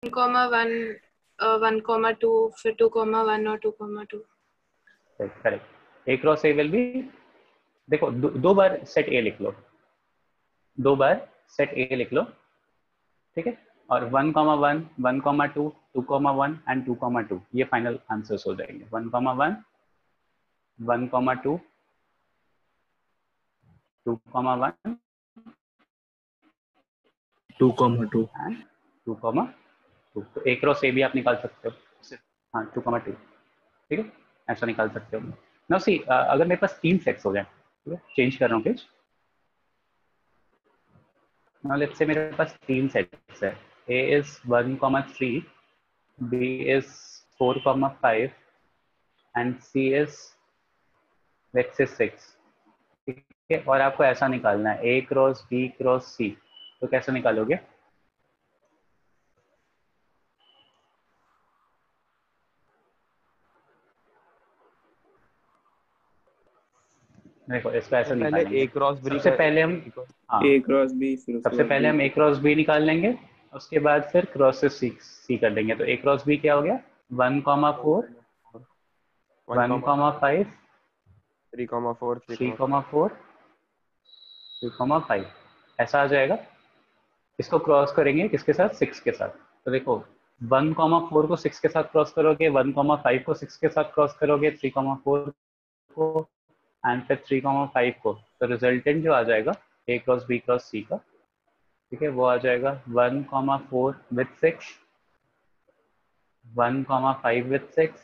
1,1 1,2 फिर 2,1 और 2,2 correct. A cross A will be, देखो दो बार सेट ए लिख लो, दो बार सेट ए लिख लो, ठीक है। और 1,1 1,2 2,1 एंड 2,2 ये फाइनल आंसर्स हो जाएंगे। 1,1 1,2 2,1 2,2 एंड 2,2। तो ए क्रॉस ए भी आप निकाल सकते हो, हाँ 2,2, ठीक है, ऐसा निकाल सकते हो। नाउ सी, अगर मेरे पास 3 सेट्स हो जाए, ठीक है, चेंज कर रहा हूँ पेज। नाउ लेट्स से मेरे पास 3 सेट्स है, A is 1,3, B is 4,5 and C is let's say 6, ठीक है। और आपको ऐसा निकालना है A cross B cross C, तो कैसे निकालोगे? देखो इसको ऐसे पहले निकालेंगे। ए क्रॉस बी सबसे पहले हम, हाँ ए क्रॉस बी, फिर उसके सबसे बाद पहले बी हम ए क्रॉस बी निकाल लेंगे, उसके बाद फिर क्रॉस से सी कर देंगे। तो ए क्रॉस बी क्या हो गया? 1,4 1,5 3,4 3,4 3,5 ऐसा आ जाएगा। इसको क्रॉस करेंगे किसके साथ? 6 के साथ। तो देखो 1,4 को 6 के साथ क्रॉस करोगे, 1,5 को 6 के साथ क्रॉस करोगे, 3,4 को एंड फिर 3,5 को, तो रिजल्टेंट जो आ जाएगा ए क्रॉस बी क्रॉस सी का, ठीक है, वो आ जाएगा 1,4 विथ 6, 1,5 विथ 6,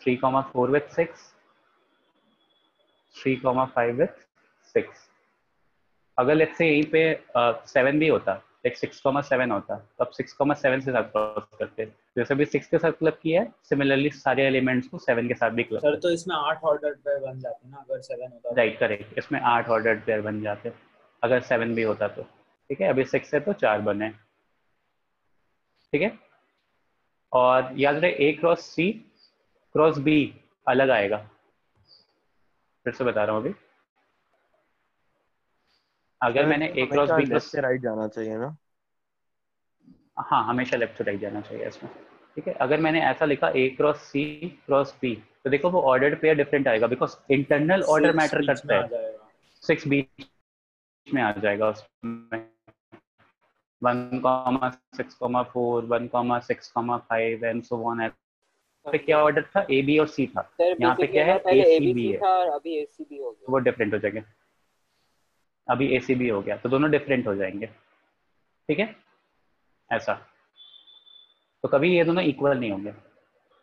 3,4 विथ 6, 3,5 विथ 6। अगर लेट्स से यहीं पे 7 भी होता, लाइक 6,7 होता, तो अब 6,7 से साथ क्रॉस करते, जैसे भी 6 के साथ क्लब किया है, सिमिलरली सारे एलिमेंट्स को 7 के साथ भी क्लब सर। तो इसमें 8 ऑर्डर पे बन जाते ना अगर 7 होता तो। Right, correct. इसमें 8 ऑर्डर्ड पेयर बन जाते अगर 7 भी होता तो, ठीक है। अभी 6 है तो 4 बने, ठीक है। और याद रहे ए क्रॉस सी क्रॉस बी अलग आएगा, फिर से बता रहा हूँ अभी। अगर मैंने ए क्रॉस बी लेफ्ट क्रॉस, से राइट जाना चाहिए ना? हाँ हमेशा लेफ्ट से राइट जाना चाहिए इसमें, ठीक है। अगर मैंने ऐसा लिखा ए क्रॉस सी क्रॉस बी, तो देखो वो ऑर्डर्ड पेयर डिफरेंट आएगा, बिकॉज इंटरनल ऑर्डर 6 मैटर बीच में करता आ है। जाएगा। 6 बीच में आ जाएगा उसमें, 1,6,4 1,6,5 एंड सो ऑन। पे क्या ऑर्डर था? ए बी और सी था, सर यहाँ पे बेसिकली क्या है? हमारा पहले ए सी बी एबीसी है, था और अभी एसीबी हो गया। वो डिफरेंट हो जाएंगे। अभी ए सी बी हो गया, तो दोनों डिफरेंट हो जाएंगे, ठीक है, ऐसा। तो कभी ये दोनों इक्वल नहीं होंगे।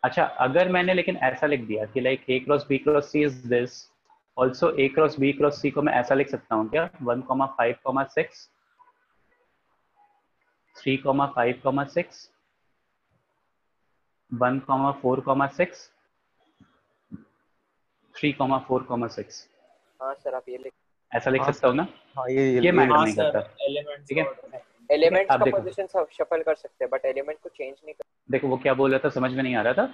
अच्छा, अगर मैंने लेकिन ऐसा लिख दिया कि like A cross B cross C is this, also A cross B cross C को मैं ऐसा लिख सकता हूँ क्या? 1,5,6 3,5,6 1,4,6 3,4,6 हाँ सर आप ये लिख, ऐसा लिख हाँ सकता हूँ ना? हाँ ये मैटर हाँ नहीं सर, करता, एलिमेंट्स ठीक है, ऑर्डर है। ठीक है। एलिमेंट्स अब का देखो, पोजीशन शफल कर सकते हैं बट एलिमेंट को चेंज नहीं कर। देखो वो क्या बोल रहा था, समझ में नहीं आ रहा था।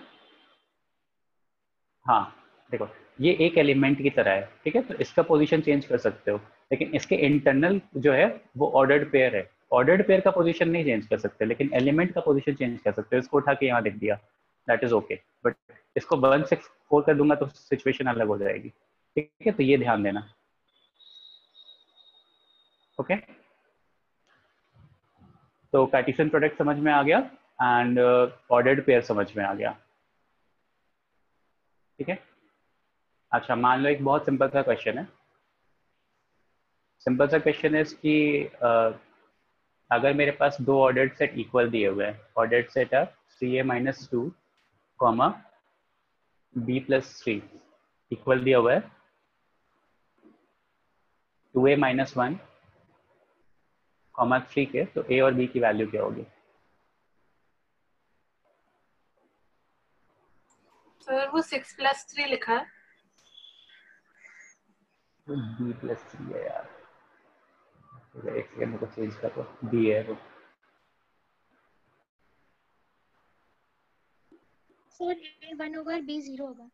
हाँ देखो, ये एक एलिमेंट की तरह है, ठीक है, तो इसका पोजीशन चेंज कर सकते हो, लेकिन इसके इंटरनल जो है वो ऑर्डर्ड पेयर है। ऑर्डर्ड पेयर का पोजीशन नहीं चेंज कर सकते, लेकिन एलिमेंट का पोजीशन चेंज कर सकते हो। इसको उठा के यहाँ लिख दिया, दैट इज ओके, बट इसको 1,6,4 कर दूंगा तो सिचुएशन अलग हो जाएगी, ठीक है। तो ये ध्यान देना, ओके। तो कार्टेशियन प्रोडक्ट समझ में आ गया एंड ऑर्डर्ड पेयर समझ में आ गया, ठीक है। अच्छा, मान लो एक बहुत सिंपल सा क्वेश्चन है। सिंपल सा क्वेश्चन है कि अगर मेरे पास दो ऑर्डर्ड सेट इक्वल दिए हुए हैं, ऑर्डर्ड सेट है 3a-2 कॉमा b+3 इक्वल दिया हुआ है 2a-1 कॉमा 3 के, तो a और b की वैल्यू क्या होगी? सर वो 6+3 लिखा है। b+3 है यार, एक सेकंड को चेंज कर दो, b है वो। सर A1 होगा और B 0 होगा।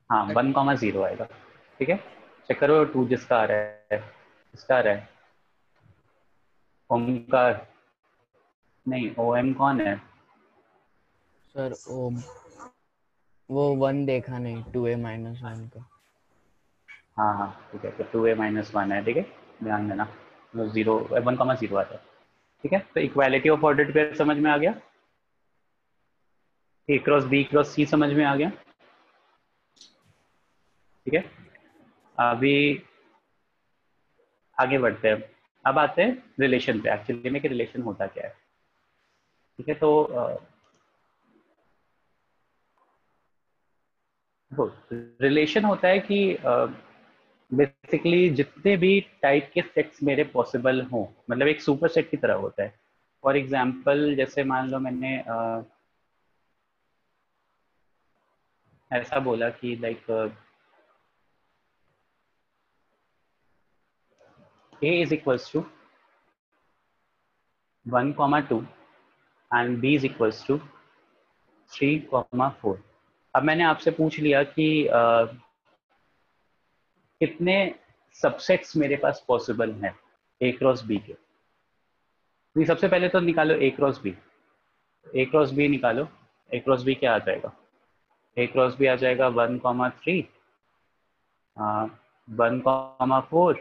हाँ 1,0 आएगा, ठीक है। चेक करो 2 जिसका आ रहा है, किसका आ रहा है? ओमकार, नहीं, OM कौन है? सर वो 1 देखा नहीं, 2a माइनस 1 का। हाँ हाँ ठीक है, तो 2a-1 है, ठीक है, ध्यान देना, 0 1,0 आता है, ठीक है। तो इक्वालिटी ऑफ ऑर्डर्ड पेयर समझ में आ गया, A cross B cross C समझ में आ गया, ठीक है। अभी आगे बढ़ते हैं, अब आते हैं रिलेशन पे, एक्चुअली में कि रिलेशन होता क्या है, ठीक है। तो रिलेशन होता है कि बेसिकली जितने भी टाइप के सेट्स मेरे पॉसिबल हों, मतलब एक सुपर सेट की तरह होता है। फॉर एग्जांपल जैसे मान लो मैंने ऐसा बोला कि like A is equals to 1,2 and B is equals to 3,4। अब मैंने आपसे पूछ लिया कि कितने सबसेट्स मेरे पास पॉसिबल हैं A क्रॉस B के। तो सबसे पहले तो निकालो A cross B, A cross B निकालो। A क्रॉस B क्या आ जाएगा? A क्रॉस B आ जाएगा 1,3, 1,4,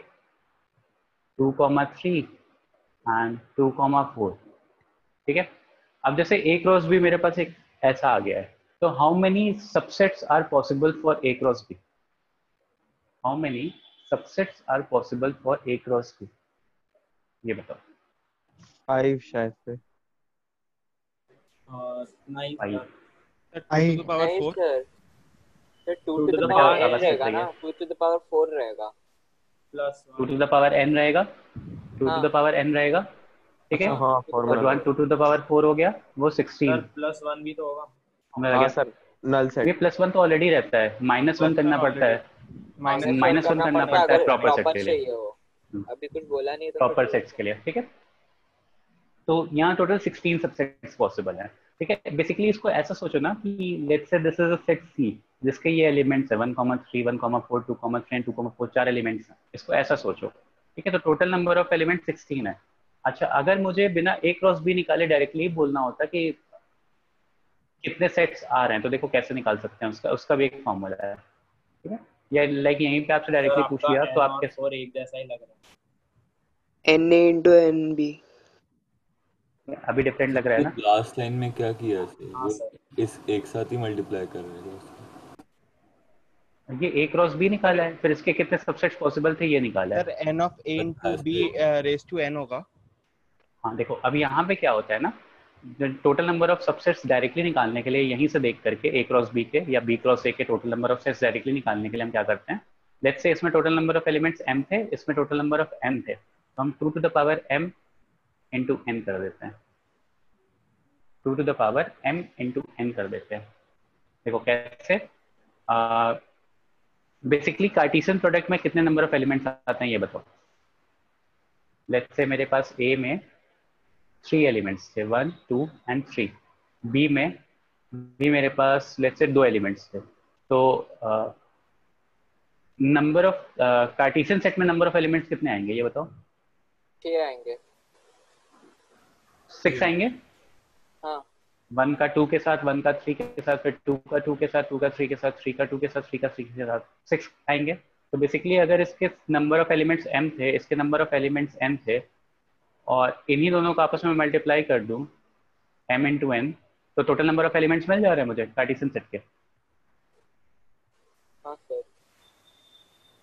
2,3 एंड 2,4, ठीक है। अब जैसे A क्रॉस B मेरे पास एक ऐसा आ गया है, तो how many subsets are possible for A cross B? How many subsets are possible for A cross B? ये बताओ। 5 शायद से। 9 5। नहीं sir, sir 2 2 to to the the power power n आवाज कट रहेगा रही ना, है। 2 to the power 4 रहेगा। Plus 2 to the power n रहेगा, 2 to the power n रहेगा, ठीक है। हाँ और फॉर्मूला। 1 2 to the power 4 हो गया, वो 16 सर प्लस 1 भी तो होगा। में आ हाँ गया। सर, नल ये सेट। +1 तो ऑलरेडी रहता है, -1 करना पड़ता है, -1 करना पड़ता है अगर प्रॉपर सेट प्रॉपर के लिए, चाहिए हो। अभी कुछ बोला नहीं तो फिर प्रॉपर बोल सेट्स के लिए, ठीक है। तो यहाँ टोटल 16 सबसेट्स पॉसिबल है, ठीक है। बेसिकली इसको ऐसा सोचो ना कि let's say this is a set C जिसके ये एलिमेंट्स है 1,3, 1,4, 2,3 एंड 2,4, 4 एलिमेंट्स हैं। इसको ऐसा सोचो, ठीक है। तो टोटल नंबर ऑफ एलिमेंट 16 है। अच्छा, अगर मुझे बिना A क्रॉस B निकाले डायरेक्टली बोलना होता कि कितने सेट्स आ रहे हैं, तो देखो कैसे निकाल सकते हैं, उसका भी एक फॉर्मूला है, ठीक है। या लाइक यहीं पे आपसे सर डायरेक्टली पूछ आपका लिया तो n आप और कैसे, 4 एक जैसा ही लग रहा है। NA into NB। अभी डिफरेंट लग रहा है ना? लास्ट लाइन में क्या किया है हाँ वो सर। इस एक साथ ही मल्टीप्लाई कर रहे हैं ये A क्रॉस B निकाला है, फिर इसके कितने सबसेट्स पॉसिबल थे ये निकाला है। Sir n of a into b raised to n होगा। हाँ देखो, अब यहाँ पे क्या होता है ना, total number of subsets directly निकालने के लिए यहीं से देख करके A क्रॉस B के या B क्रॉस A के total number of sets directly निकालने के लिए हम क्या करते हैं, लेट्स से इसमें total number of elements m थे, इसमें टोटल नंबर ऑफ n थे, तो हम 2 to the power m into n कर देते हैं, 2 to the power m into n कर देते हैं। देखो कैसे, बेसिकली कार्टेशियन प्रोडक्ट में कितने नंबर ऑफ एलिमेंट्स आते हैं ये बताओ। लेट्स से मेरे पास A में 3 एलिमेंट्स थे, 1 2 एंड 3। B में मेरे पास लेट्स से 2 एलिमेंट्स थे, तो नंबर ऑफ कार्टेशियन सेट में नंबर ऑफ एलिमेंट्स कितने आएंगे ये बताओ। 6 आएंगे। 6 आएंगे। हाँ 1 का 2 के साथ, 1 का 3 के साथ, फिर 2 का 2 के साथ, 2 का 3 के साथ, 3 का 2 के साथ, 3 का 3 के साथ, 6 आएंगे। तो बेसिकली अगर इसके नंबर ऑफ एलिमेंट्स m थे, इसके नंबर ऑफ एलिमेंट्स n थे, और इन्हीं दोनों को आपस में मल्टीप्लाई कर दूं m इंटू n, तो टोटल नंबर ऑफ एलिमेंट्स मिल जा रहे हैं मुझे कार्टेशियन सेट के। हाँ सर।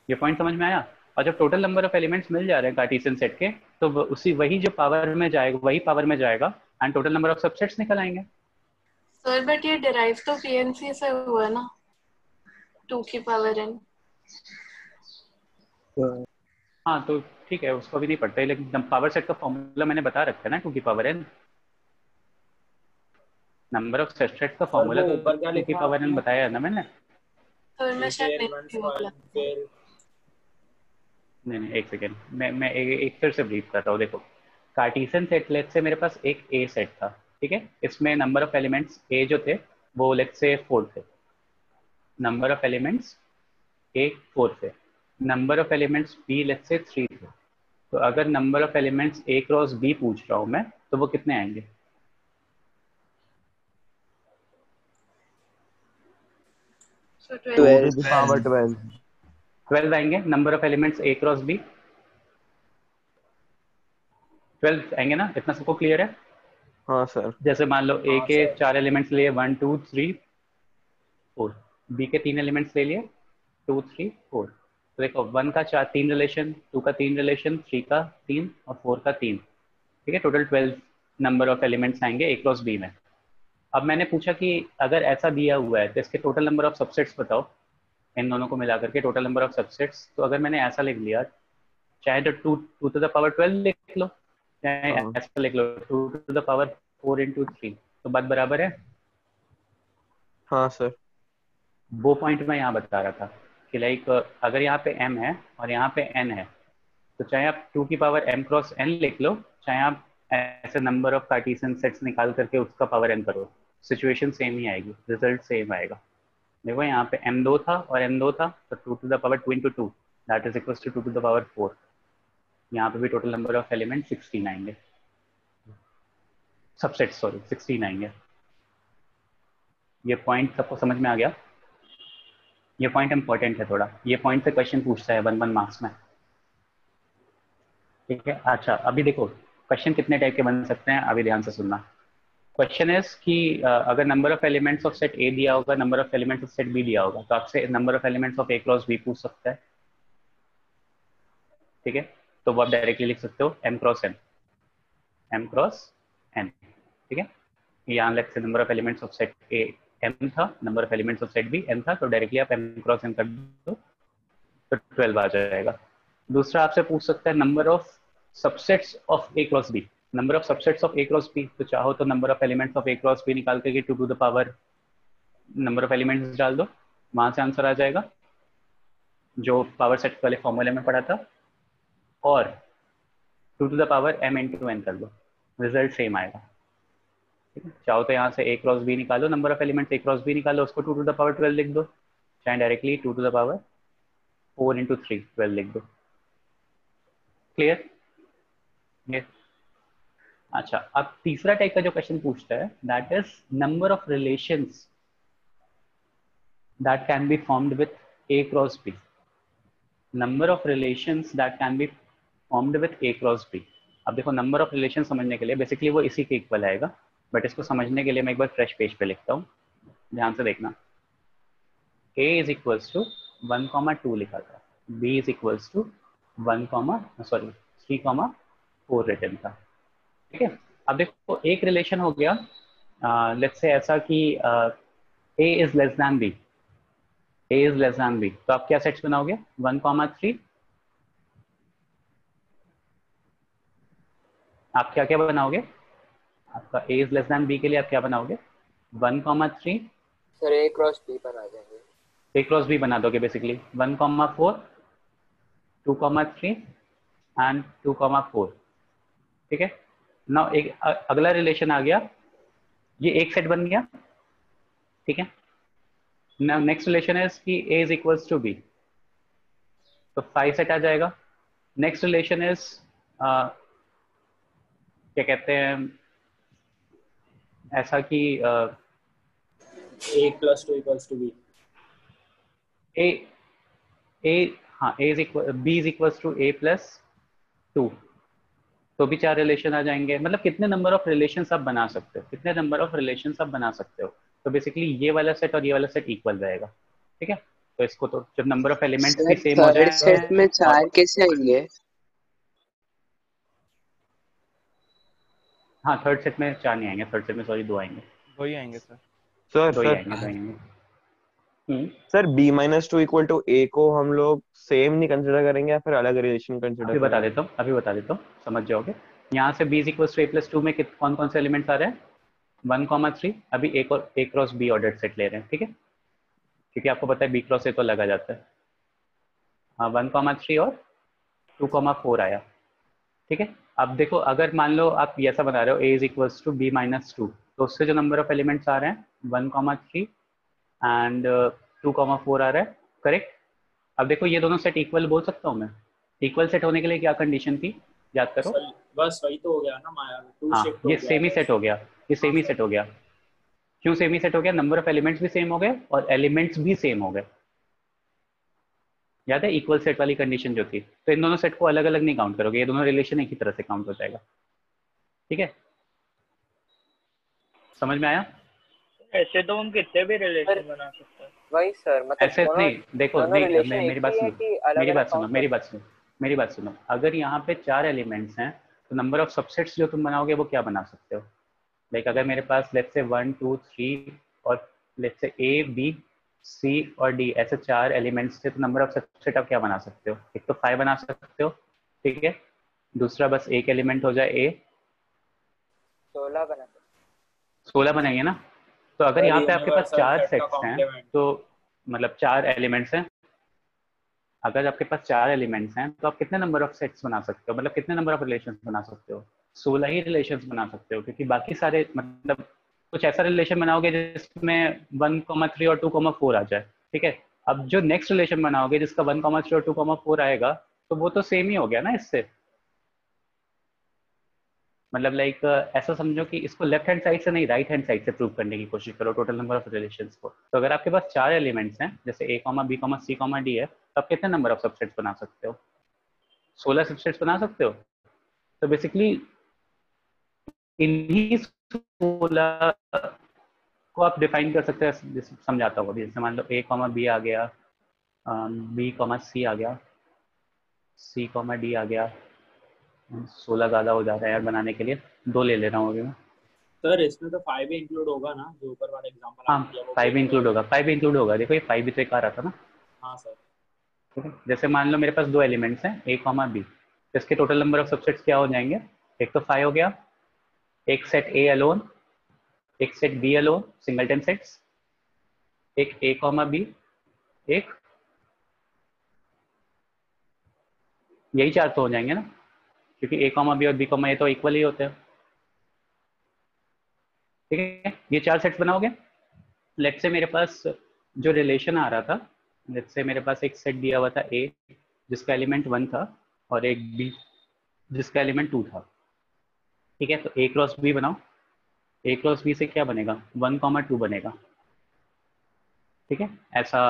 ये पॉइंट समझ में आया? और जब टोटल नंबर ऑफ एलिमेंट्स मिल जा रहे हैं कार्टेशियन सेट के, तो उसी वही जो पावर में जाएगा वही पावर में जाएगा and total number of subsets निकल आएंगे। सर बट ये डिराइव तो PNC से हुआ ना, 2 की पावर n। हाँ तो ठीक है, उसको भी नहीं पढ़ते, लेकिन पावर सेट का फॉर्मूला मैंने बता रखा है ना, 2 की power n। Number of subsets का फॉर्मूला वो तो ऊपर क्या 2 की लिखा पावर n आपने? बताया है ना मैंने। सर मैं शायद फिर नहीं बोला। फिर नहीं एक सेकेंड, मैं एक फिर से ब्रीफ कर रहा हूँ। देखो कार्टेशियन सेट लेट्स से मेरे पास एक A सेट था, ठीक है। इसमें नंबर ऑफ एलिमेंट्स A जो थे वो लेट्स से 4 थे, नंबर ऑफ एलिमेंट्स A 4 थे, number of elements B let's say 3 थे। तो अगर number of elements A cross B पूछ रहा हूँ मैं, तो वो कितने आएंगे? So 2 12 to the power 12. 12 आएंगे. Number of elements A cross B 12 आएंगे ना. इतना सबको क्लियर है? हाँ सर. जैसे मान लो ए हाँ, के सर. 4 एलिमेंट्स लिए 1 2 3 4, बी के 3 एलिमेंट्स ले लिए 2 3 4. तो देखो 1 का 3 रिलेशन, 2 का 3 रिलेशन, 3 का 3 और 4 का 3. ठीक है, टोटल 12 नंबर ऑफ एलिमेंट्स आएंगे ए क्रॉस बी में. अब मैंने पूछा कि अगर ऐसा दिया हुआ है तो इसके टोटल नंबर ऑफ सबसेट्स बताओ, इन दोनों को मिलाकर के टोटल नंबर ऑफ सबसेट्स. तो अगर मैंने ऐसा लिख लिया, चाहे तो 2 टू द पावर 12 लिख लो, चाहे हाँ. ऐसा लिख लो 2 टू द पावर 4 इंटू 3, तो बात बराबर है. हाँ सर. वो पॉइंट मैं यहाँ बता रहा था कि लाइक अगर यहाँ पे m है और यहाँ पे n है, तो चाहे आप 2 की पावर m क्रॉस n लिख लो, चाहे आप ऐसे नंबर ऑफ कार्टेशियन सेट्स निकाल करके उसका पावर n करो, सिचुएशन सेम ही आएगी, रिजल्ट सेम आएगा. देखो यहाँ पे m2 था और n2 था, तो 2 to the power 2 into 2 that is equal to 2 to the power 4. यहाँ पे भी टोटल नंबर ऑफ एलिमेंट 16 आएंगे, सबसेट सॉरी 16 आएंगे. ये पॉइंट सबको समझ में आ गया? ये पॉइंट इंपॉर्टेंट है थोड़ा, ये पॉइंट से क्वेश्चन पूछता है 1 मार्क्स में. ठीक है. अच्छा अभी देखो क्वेश्चन कितने टाइप के बन सकते हैं, अभी ध्यान से सुनना. क्वेश्चन इज कि अगर number of elements of set A दिया होगा, number of elements of set B दिया होगा, तो आपसे number of elements of A cross B पूछ सकता है. ठीक है, तो वो आप डायरेक्टली लिख सकते हो m cross n, m cross n. ठीक है, यहाँ लेट्स से number of elements of set A m था, number of elements of set B n था, तो डायरेक्टली आप m क्रॉस n कर दो तो 12 आ जाएगा. दूसरा आपसे पूछ सकता है number of subsets of A cross B, number of subsets of A cross B. तो चाहो तो number of elements of A cross B निकाल करके 2 to the power number of elements डाल दो, वहां से आंसर आ जाएगा जो पावर सेट वाले फॉर्मूले में पढ़ा था, और 2 to the power m into n कर दो, रिजल्ट सेम आएगा. ठीक है, चाहो तो यहाँ से ए क्रॉस बी निकालो, number of elements A cross B निकालो, उसको 2 टू द पावर 12 लिख दो, चाहे directly 2 to the power 4 into 3 12 लिख दो. क्लियर? ये अच्छा. अब तीसरा टाइप का जो क्वेश्चन पूछता है that is number of relations that can be formed with A cross B, number of relations that can be formed with A cross B. अब देखो नंबर ऑफ रिलेशन समझने के लिए बेसिकली वो इसी के इक्वल आएगा, बट इसको समझने के लिए मैं एक बार फ्रेश पेज पे लिखता हूँ, ध्यान से देखना. a इज इक्वल्स टू 1,2 लिखा था, b is equals to 3,4 written था. ठीक है, अब देखो एक रिलेशन हो गया, लेट्स से ऐसा कि a is less then b, a is less then b, तो आप क्या सेट्स बनाओगे? 1,3. आप क्या क्या बनाओगे? आपका a is less then b के लिए आप क्या बनाओगे? 1,3. सर ए क्रॉस बी पर आ जाएंगे. a क्रॉस b बना दोगे बेसिकली 1,4 2,3 एंड 2,4. ठीक है, नाउ एक अगला रिलेशन आ गया, ये एक सेट बन गया. ठीक है, नाउ नेक्स्ट रिलेशन है कि a is equals to b, तो 5 सेट आ जाएगा. नेक्स्ट रिलेशन इज क्या कहते हैं ऐसा कि a plus 2 equals to b. हाँ b is equals to a plus 2, तो भी 4 रिलेशन आ जाएंगे. मतलब कितने नंबर ऑफ रिलेशंस आप बना सकते हो, कितने नंबर ऑफ रिलेशंस आप बना सकते हो. तो बेसिकली ये वाला सेट और ये वाला सेट इक्वल रहेगा. ठीक है, तो इसको तो जब नंबर ऑफ एलिमेंट्स भी सेम हो जाए, थर्ड सेट में 4 कैसे आएंगे? हाँ थर्ड सेट में 4 नहीं आएंगे, थर्ड सेट में सॉरी 2 आएंगे. 2 ही आएंगे सर. सर 2 ही सर आएंगे, 2 आएंगे. Sir b-2 equal to a को हम लोग सेम नहीं कंसिडर करेंगे या फिर अलग रिलेशन कंसिडर अभी बता देता हूँ, समझ जाओगे. यहाँ से b is equal to a plus 2 में कौन कौन से एलिमेंट्स आ रहे हैं? 1,3. अभी एक और a cross b order set ले रहे हैं. ठीक है, क्योंकि आपको पता है b क्रॉस a तो लगा जाता है. हाँ 1,3 और 2,4 आया. ठीक है, अब देखो अगर मान लो आप ऐसा बना रहे हो a is equals to b minus 2, तो उससे जो नंबर ऑफ एलिमेंट्स आ रहे हैं 1,3 एंड 2,4 आ रहा है. करेक्ट. अब देखो ये दोनों सेट इक्वल बोल सकता हूँ मैं. इक्वल सेट होने के लिए क्या कंडीशन थी, याद करो. बस वही तो हो गया ना माया, 2 हाँ शिफ्ट ये सेमी सेट हो गया, ये सेमी सेट हो गया. क्यों सेमी सेट हो गया? नंबर ऑफ एलिमेंट्स भी सेम हो गए और एलिमेंट्स भी सेम हो गए। याद है इक्वल सेट वाली कंडीशन जो थी? तो इन दोनों सेट को अलग अलग नहीं काउंट करोगे, ये दोनों रिलेशन एक ही तरह से काउंट हो जाएगा। ठीक है, समझ में आया? ऐसे तो हम कितने भी रिलेशन बना सकते हैं। वही सर, मतलब ऐसे नहीं, देखो दोनों नहीं, रिलेशन मेरी एक बात ही है सुनो, कि अलग मेरी अलग बात सुनो, काउंट मेरी बात सुनो, मेरी बात सुनो। अगर यहाँ पे 4 एलिमेंट्स हैं तो नंबर ऑफ सबसेट्स जो तुम बनाओगे वो क्या बना सकते हो? लाइक अगर मेरे पास लेट्स से 1 2 3 और let's say A B C और डी ऐसे 4 एलिमेंट्स थे, तो नंबर ऑफ सबसेट आप क्या बना सकते हो? एक तो 5 बना सकते हो, ठीक है। दूसरा बस एक एलिमेंट हो जाए ए, 16 बना सकते। 16 बनाएंगे ना। तो अगर सर यहाँ पे आपके पास यूनिवर्सल 4 सेट का सेट्स हैं, कॉम्प्लीमेंट। तो मतलब 4 एलिमेंट्स हैं, अगर आपके पास 4 एलिमेंट्स हैं तो आप कितने नंबर ऑफ सेट्स बना सकते हो? मतलब कितने नंबर ऑफ रिलेशंस बना सकते हो? 16 ही रिलेशंस बना सकते हो, क्योंकि बाकी सारे मतलब कुछ ऐसा रिलेशन बनाओगे जिसमें 1,3 और 2,4 आ जाए, ठीक है। अब जो नेक्स्ट रिलेशन बनाओगे जिसका 1,3 और 2,4 आएगा, तो वो तो सेम ही हो गया ना इससे। मतलब लाइक ऐसा समझो कि इसको लेफ्ट हैंड साइड से नहीं, राइट हैंड साइड से प्रूव करने की कोशिश करो टोटल नंबर ऑफ रिलेशंस को। तो अगर आपके पास 4 एलिमेंट्स हैं, जैसे ए comma B comma C comma D है, तो आप कितने नंबर ऑफ सबसेट्स बना सकते हो? 16 सबसेट्स बना सकते हो। तो बेसिकली इन्हीं 16 को आप डिफाइन कर सकते हैं, समझाता हूँ अभी। जैसे मान लो ए कॉमा बी आ गया, बी कॉमा सी आ गया, सी कॉमा डी आ गया। 16 ज़्यादा हो जाता है यार बनाने के लिए, 2 ले ले रहा हूँ अभी मैं। सर इसमें तो 5 भी इंक्लूड होगा ना, जो ऊपर वाला एग्जांपल हाँ, आपने दिया वो 5 इंक्लूड होगा, 5 इंक्लूड होगा। देखो ये 5 भी तो एक आ रहा था ना। हाँ सर। ठीक है, जैसे मान लो मेरे पास 2 एलिमेंट्स हैं ए कॉमा बी, तो इसके टोटल नंबर ऑफ सबसेट्स क्या हो जाएंगे? एक तो 5 हो गया, एक सेट ए अलोन, एक set B alone singleton sets, एक ए कॉमा बी, एक, यही 4 तो हो जाएंगे ना, क्योंकि ए कॉमा बी और बी कॉमा ए तो इक्वल ही होते हैं। ठीक है, ये 4 सेट्स बनाओगे। लेट्स से मेरे पास जो रिलेशन आ रहा था, लेट्स से मेरे पास एक सेट दिया हुआ था ए जिसका एलिमेंट 1 था और एक बी जिसका एलिमेंट 2 था। ठीक है, तो ए क्रॉस बी बनाओ। ए क्रॉस बी से क्या बनेगा? 1,2 बनेगा। ठीक है, ऐसा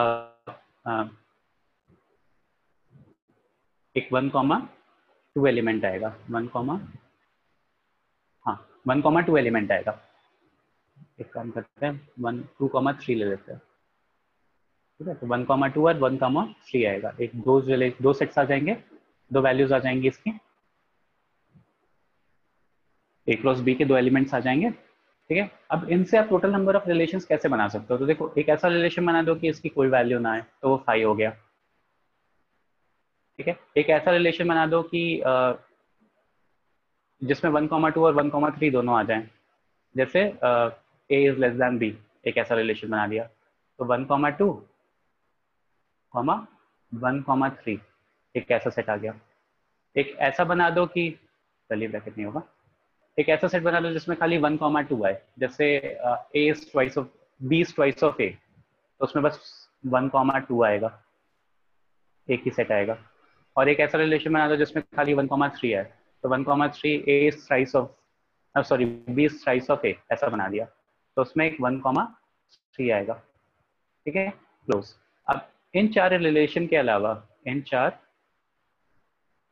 एक 1,2 एलिमेंट आएगा। 1,2 एलिमेंट आएगा। एक काम करते हैं 1 2,3 ले लेते हैं। ठीक है, तो 1,2 और 1,3 आएगा। एक दो सेट्स आ जाएंगे, 2 वैल्यूज आ जाएंगी इसकी। ए क्रॉस बी के 2 एलिमेंट्स आ जाएंगे। ठीक है, अब इनसे आप टोटल नंबर ऑफ रिलेशंस कैसे बना सकते हो? तो देखो, एक ऐसा रिलेशन बना दो कि इसकी कोई वैल्यू ना आए, तो वो 5 हो गया। ठीक है, एक ऐसा रिलेशन बना दो कि जिसमें 1,2 और 1,3 दोनों आ जाएं, जैसे A is less then B, एक ऐसा रिलेशन बना दिया। तो 1,2 1,3 एक ऐसा सेट आ गया। एक ऐसा बना दो कि चलिए ब्रैकेट नहीं होगा, एक ऐसा सेट बना लो जिसमें खाली 1,2 आए, जैसे A is twice of B is twice of A, तो उसमें बस 1,2 आएगा, एक ही सेट आएगा। और एक ऐसा रिलेशन बना दो जिसमें खाली 1,3 है, तो 1,3 A is thrice of sorry B is thrice of A, ऐसा बना दिया, तो उसमें एक 1,3 आएगा। ठीक है, क्लोज। अब इन 4 रिलेशन के अलावा, इन 4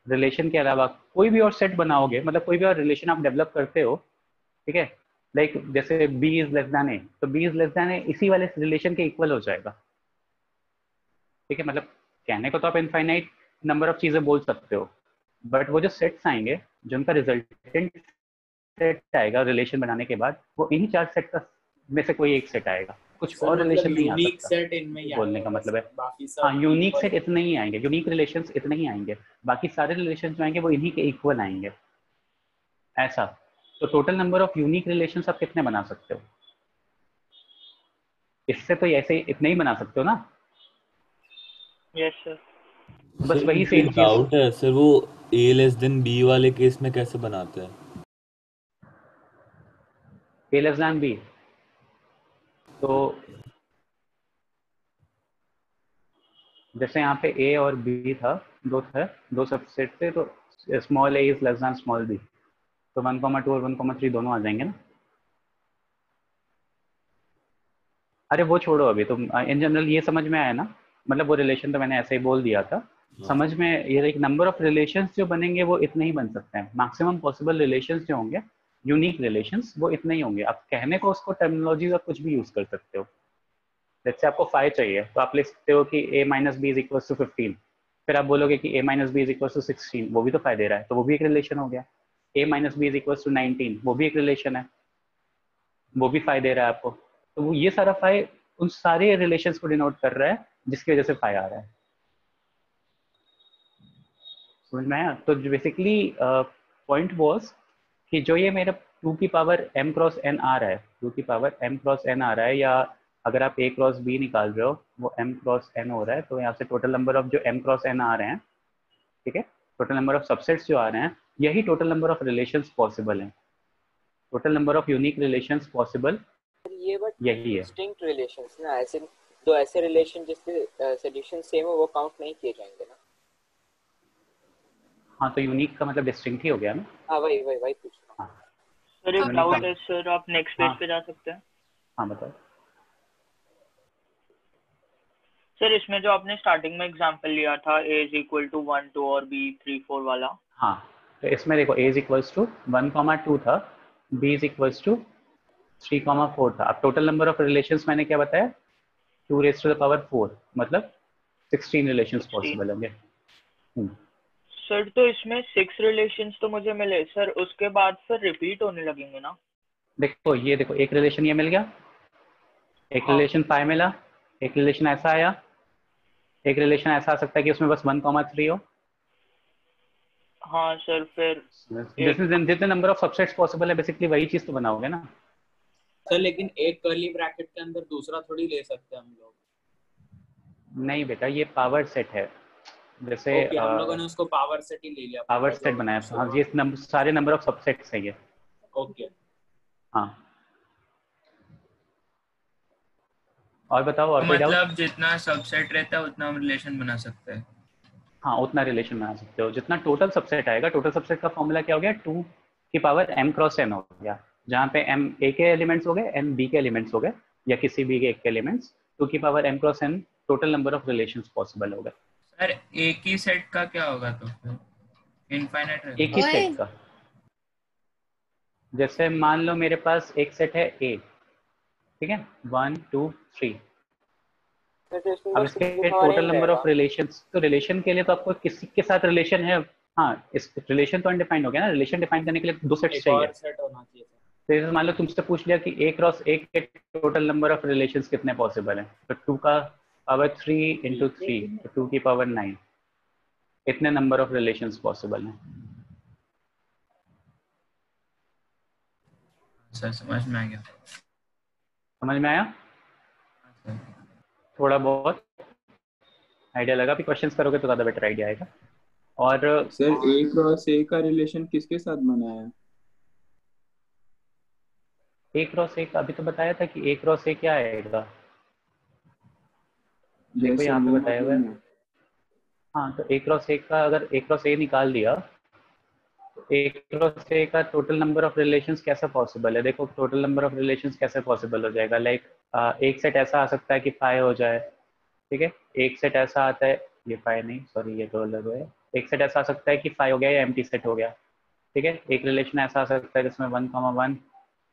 रिलेशन के अलावा कोई भी और सेट बनाओगे, मतलब कोई भी और रिलेशन आप डेवलप करते हो, ठीक है, लाइक जैसे बी इज लेस देन ए, तो बी इज लेस देन ए इसी वाले रिलेशन के इक्वल हो जाएगा। ठीक है, मतलब कहने को तो आप इनफाइनाइट नंबर ऑफ चीजें बोल सकते हो, बट वो जो सेट्स आएंगे, जो उनका रिजल्टेंट सेट आएगा रिलेशन बनाने के बाद, वो इन्हीं 4 सेट का में से कोई एक सेट आएगा, कुछ और रिलेशन नहीं आ यूनिक सकता। सेट इनमें ही बोलने का आएगा, मतलब है, बाकी सब हाँ, यूनिक equal सेट इतने ही आएंगे, यूनिक रिलेशंस इतने ही आएंगे, बाकी सारे रिलेशन जो आएंगे वो इन्हीं के इक्वल आएंगे, ऐसा। तो total number of unique relations आप कितने बना सकते हो? इससे तो ऐसे इतने ही बना सकते हो ना। Yes sir. बस सर वही मुझे सेम एक चीज डाउट है सर, वो ए लेस देन बी वाले केस में कैसे बनाते हैं? ए लेस देन बी, तो जैसे यहाँ पे ए और बी था, दो सबसेट थे, तो small A is less than small B, तो 1,2 और 1,3 दोनों आ जाएंगे ना। अरे वो छोड़ो अभी, तुम इन जनरल ये समझ में आया ना, मतलब वो रिलेशन तो मैंने ऐसे ही बोल दिया था। समझ में ये एक नंबर ऑफ रिलेशंस जो बनेंगे वो इतने ही बन सकते हैं, मैक्सिमम पॉसिबल रिलेशंस जो होंगे यूनिक रिलेशंस वो इतने ही होंगे। आप कहने को उसको टर्मिनोलॉजी का कुछ भी यूज कर सकते हो। जैसे आपको 5 चाहिए तो आप लिख सकते हो कि a minus B is equal to 15, फिर आप बोलोगे कि a minus B is equal to 16, वो भी तो 5 दे रहा है, तो वो भी एक रिलेशन हो गया। a minus B is equal to 19, वो भी एक रिलेशन है, वो भी 5 दे रहा है आपको। तो वो ये सारा 5 उन सारे रिलेशंस को डिनोट कर रहा है जिसकी वजह से 5 आ रहा है। समझ में आया? तो बेसिकली पॉइंट वॉज कि जो ये मेरा 2 की पावर m क्रॉस n आ रहा है, 2 की पावर m क्रॉस n आ रहा है, या अगर आप a क्रॉस b निकाल रहे हो वो m क्रॉस n हो रहा है, तो यहाँ से टोटल नंबर ऑफ जो m क्रॉस n आ रहे हैं, ठीक है, टोटल नंबर ऑफ सबसेट्स जो आ रहे हैं, यही total number of relations possible हैं। Total number of unique relations possible ये बट यही है। डिस्टिंक्ट रिलेशंस ना, ऐसे दो ऐसे रिलेशन जिसके सॉल्यूशन सेम हो वो काउंट नहीं किए जाएंगे ना। हाँ तो यूनिक का मतलब डिस्टिंक्ट ही हो गया ना। हाँ वही वही वही पूछ रहा हूँ। हाँ सर एक यूनिक डाउट का, है सर, आप नेक्स्ट पेज हाँ पे जा सकते हैं? हाँ बताओ। सर इसमें जो आपने स्टार्टिंग में एग्जांपल लिया था a इज इक्वल टू 1 2 और b 3 4 वाला, हाँ तो इसमें देखो a इज इक्वल्स टू 1,2 था, b इज इक्वल्स टू 3,4 था। अब टोटल नंबर ऑफ रिलेशंस मैंने क्या बताया, 2 रेज टू द पावर 4, मतलब 16 रिलेशंस 16। पॉसिबल होंगे। सर तो इसमें 6 रिलेशंस तो मुझे मिले सर, उसके बाद फिर रिपीट होने लगेंगे ना? देखो ये देखो, एक रिलेशन ये मिल गया, एक हाँ रिलेशन 5 मिला, एक रिलेशन ऐसा आया, एक रिलेशन ऐसा आ सकता है कि उसमें बस 1,3 हो। हाँ सर, फिर एक जितने नंबर ऑफ सबसेट्स पॉसिबल है बेसिकली वही चीज तो बनाओगे ना। सर लेकिन एक कर्ली ब्रैकेट के अंदर दूसरा थोड़ी ले सकते हैं हम लोग। नहीं बेटा, ये पावर सेट है, जैसे ओके हम लोगों ने उसको पावर सेट ही ले लिया पावर पूरा सेट जो बनाया था। हाँ ये शुरुआत। सारे नंबर ऑफ सबसेट्स है ये। ओके हाँ और बताओ, और तो कोई डाउट? मतलब जितना सबसेट रहता है उतना हम रिलेशन बना सकते हैं। हाँ उतना रिलेशन बना सकते हो जितना टोटल सबसेट आएगा। टोटल सबसेट का फॉर्मूला क्या हो गया, 2 की पावर m क्रॉस n हो गया, जहाँ पे m a के एलिमेंट्स हो गए, n b के एलिमेंट्स हो गए, या किसी भी के एक के एलिमेंट्स, 2 की power m cross n total number of relations possible हो गए। सर एक ही सेट का क्या होगा तो फिर इनफाइनाइट एक ही रहेगा? सेट का, जैसे मान लो मेरे पास एक सेट है a, ठीक है, 1 2 3। तो इसमें अब बस 6 की इसके power total n number of रहेगा। रिलेशंस, तो रिलेशन के लिए तो आपको किसी के साथ रिलेशन है। हाँ इस रिलेशन तो अनडिफाइंड हो गया ना, रिलेशन डिफाइन करने के लिए 2 सेट्स एक चाहिए। और सेट होना चाहिए था। तो जैसे मान लो तुमसे पूछ लिया कि a क्रॉस a के टोटल नंबर ऑफ रिलेशंस कितने पॉसिबल हैं, तो 2 का पावर 3 इंटू 3, तो 2 की पावर 9, इतने नंबर ऑफ रिलेशंस पॉसिबल हैं। सर समझ में आ गया। समझ में आया? सर थोड़ा बहुत आइडिया लगा, भी क्वेश्चंस करोगे तो ज़्यादा बेटर आइडिया आएगा। और सर ए क्रॉस ए का रिलेशन किसके साथ बनाया है? a क्रॉस a का अभी तो बताया था कि a क्रॉस a क्या आएगा, देखो यस सर यहाँ पे वो बताया हुआ मतलब है। ना। हाँ तो a क्रॉस a का अगर a क्रॉस a निकाल दिया, a क्रॉस a का टोटल नंबर ऑफ रिलेशंस कैसा पॉसिबल है, देखो टोटल नंबर ऑफ रिलेशंस कैसे पॉसिबल हो जाएगा। लाइक एक सेट ऐसा आ सकता है कि 5 हो जाए, ठीक है, एक सेट ऐसा आता है, ये 5 नहीं सॉरी ये तो अलग है, एक सेट ऐसा आ सकता है कि 5 हो गया या एम्प्टी सेट हो गया, ठीक है। एक रिलेशन ऐसा आ सकता है जिसमें 1,1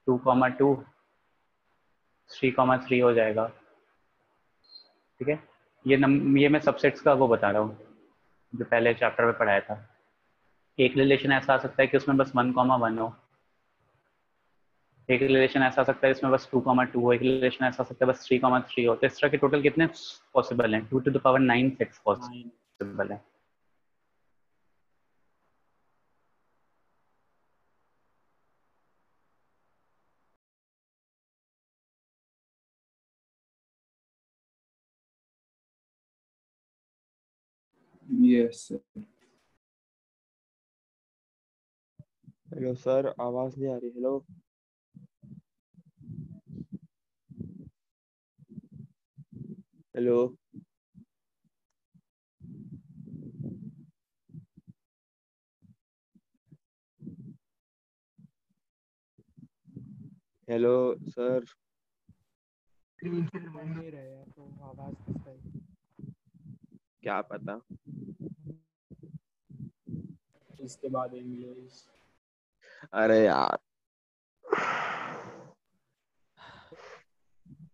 2,2 3,3 हो जाएगा, ठीक है। ये मैं सबसेट्स का वो बता रहा हूँ जो पहले चैप्टर में पढ़ाया था। एक रिलेशन ऐसा आ सकता है कि उसमें बस 1,1 हो, एक रिलेशन ऐसा आ सकता है इसमें बस 2,2 हो, एक रिलेशन ऐसा आ सकता है बस 3,3 हो। तो इस तरह के टोटल कितने पॉसिबल हैं, 2 to the power 9 sets possible है। Yes sir. हेलो सर, आवाज नहीं आ रही। Hello hello hello sir. Screen से रिमाइंड नहीं रहे हैं तो आवाज किसका है? क्या पता। इसके बाद इंग्लिश। अरे यार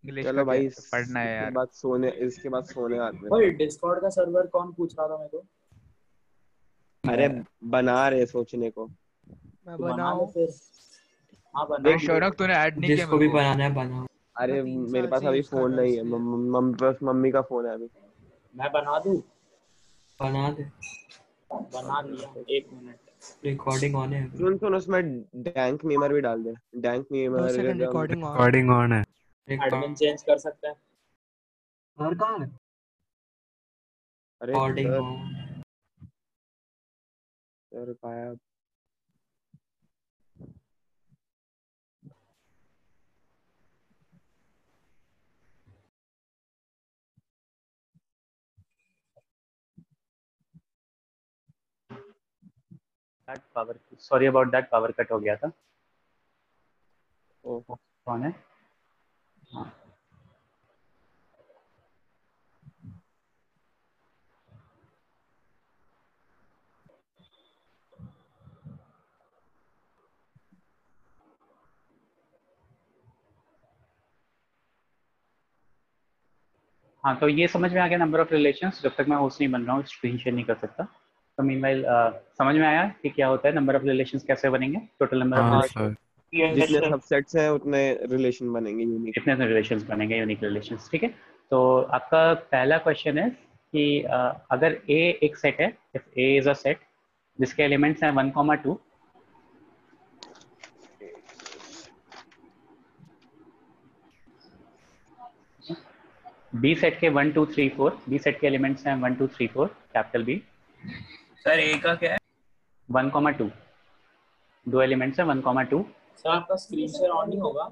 इंग्लिश चलो का भाई क्या पढ़ना है यार। इसके बाद सोने आते हैं। ओए डिस्कॉर्ड का सर्वर कौन पूछ रहा था मेरे को? अरे बना रहे सोचने को। मैं तो बना ले बनाऊं? फिर। हाँ बना देख शौनक तूने ऐड नहीं किया जिसको मेरे भी को। बनाना है बनाओ। अरे मैं 3 मेरे साल पास से अभी यूज कर फोन रहा हूँ नहीं है, इसलिए। मम्मी का फोन है अभी। मैं बना दूं? बना दे। बना दिया, 1 मिनट। रिकॉर्डिंग ऑन है अभी। सुन उसमें डैंक मीमर भी डाल दे। Dank 2 Memer second recording on. Recording on है। एडमिन चेंज कर सकते हैं। और कहाँ है? अरे रिकॉर्डिंग सर ऑन। सर गायब। Sorry about that, power cut हो गया था। ओह कौन है? हाँ हाँ, तो ये समझ में आ गया नंबर ऑफ रिलेशंस। जब तक मैं होस्ट नहीं बन रहा हूँ स्क्रीन शेयर नहीं कर सकता। तो मीनवाइल समझ में आया कि क्या होता है, नंबर ऑफ रिलेशंस कैसे बनेंगे, टोटल नंबर ऑफ हाँ रिलेशंस, सर। जितने सबसेट्स हैं उतने रिलेशन बनेंगे यूनिक। कितने रिलेशंस बनेंगे, यूनिक रिलेशंस। ठीक है, तो आपका पहला क्वेश्चन है कि अगर ए एक सेट है, if A is a set जिसके एलिमेंट्स हैं 1, 2, बी सेट के 1, 2, 3, 4, बी सेट के एलिमेंट्स हैं 1, 2, 3, 4, कैपिटल बी। सर ए का क्या है? 1, 2, दो एलिमेंट्स हैं 1, 2। सर आपका स्क्रीन शेयर ऑन नहीं होगा?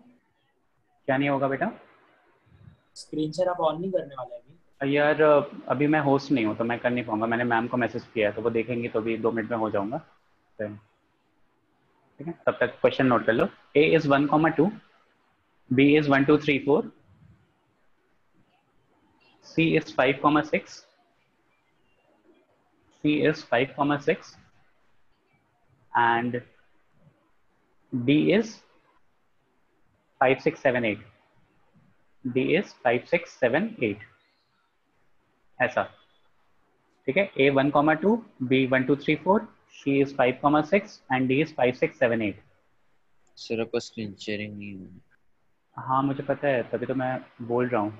क्या नहीं होगा बेटा? स्क्रीन शेयर आप ऑन नहीं करने वाले अभी? यार अभी मैं होस्ट नहीं हूँ तो मैं कर नहीं पाऊंगा। मैंने मैम को मैसेज किया है तो वो देखेंगे तो अभी 2 मिनट में हो जाऊंगा। ठीक है, तब तक क्वेश्चन नोट कर लो। A is 1, 2, B is 1, 2, 3, 4, C is 5, 6, C is 5, 6 and D is 5, 6, 7, 8. D is 5, 6, 7, 8 ऐसा। ठीक है, A 1, 2, B 1, 2, 3, 4, C is 5, 6 and D is 5, 6, 7, 8। Sir आपका स्क्रीन शेयरिंग नहीं है। हाँ मुझे पता है, तभी तो मैं बोल रहा हूँ।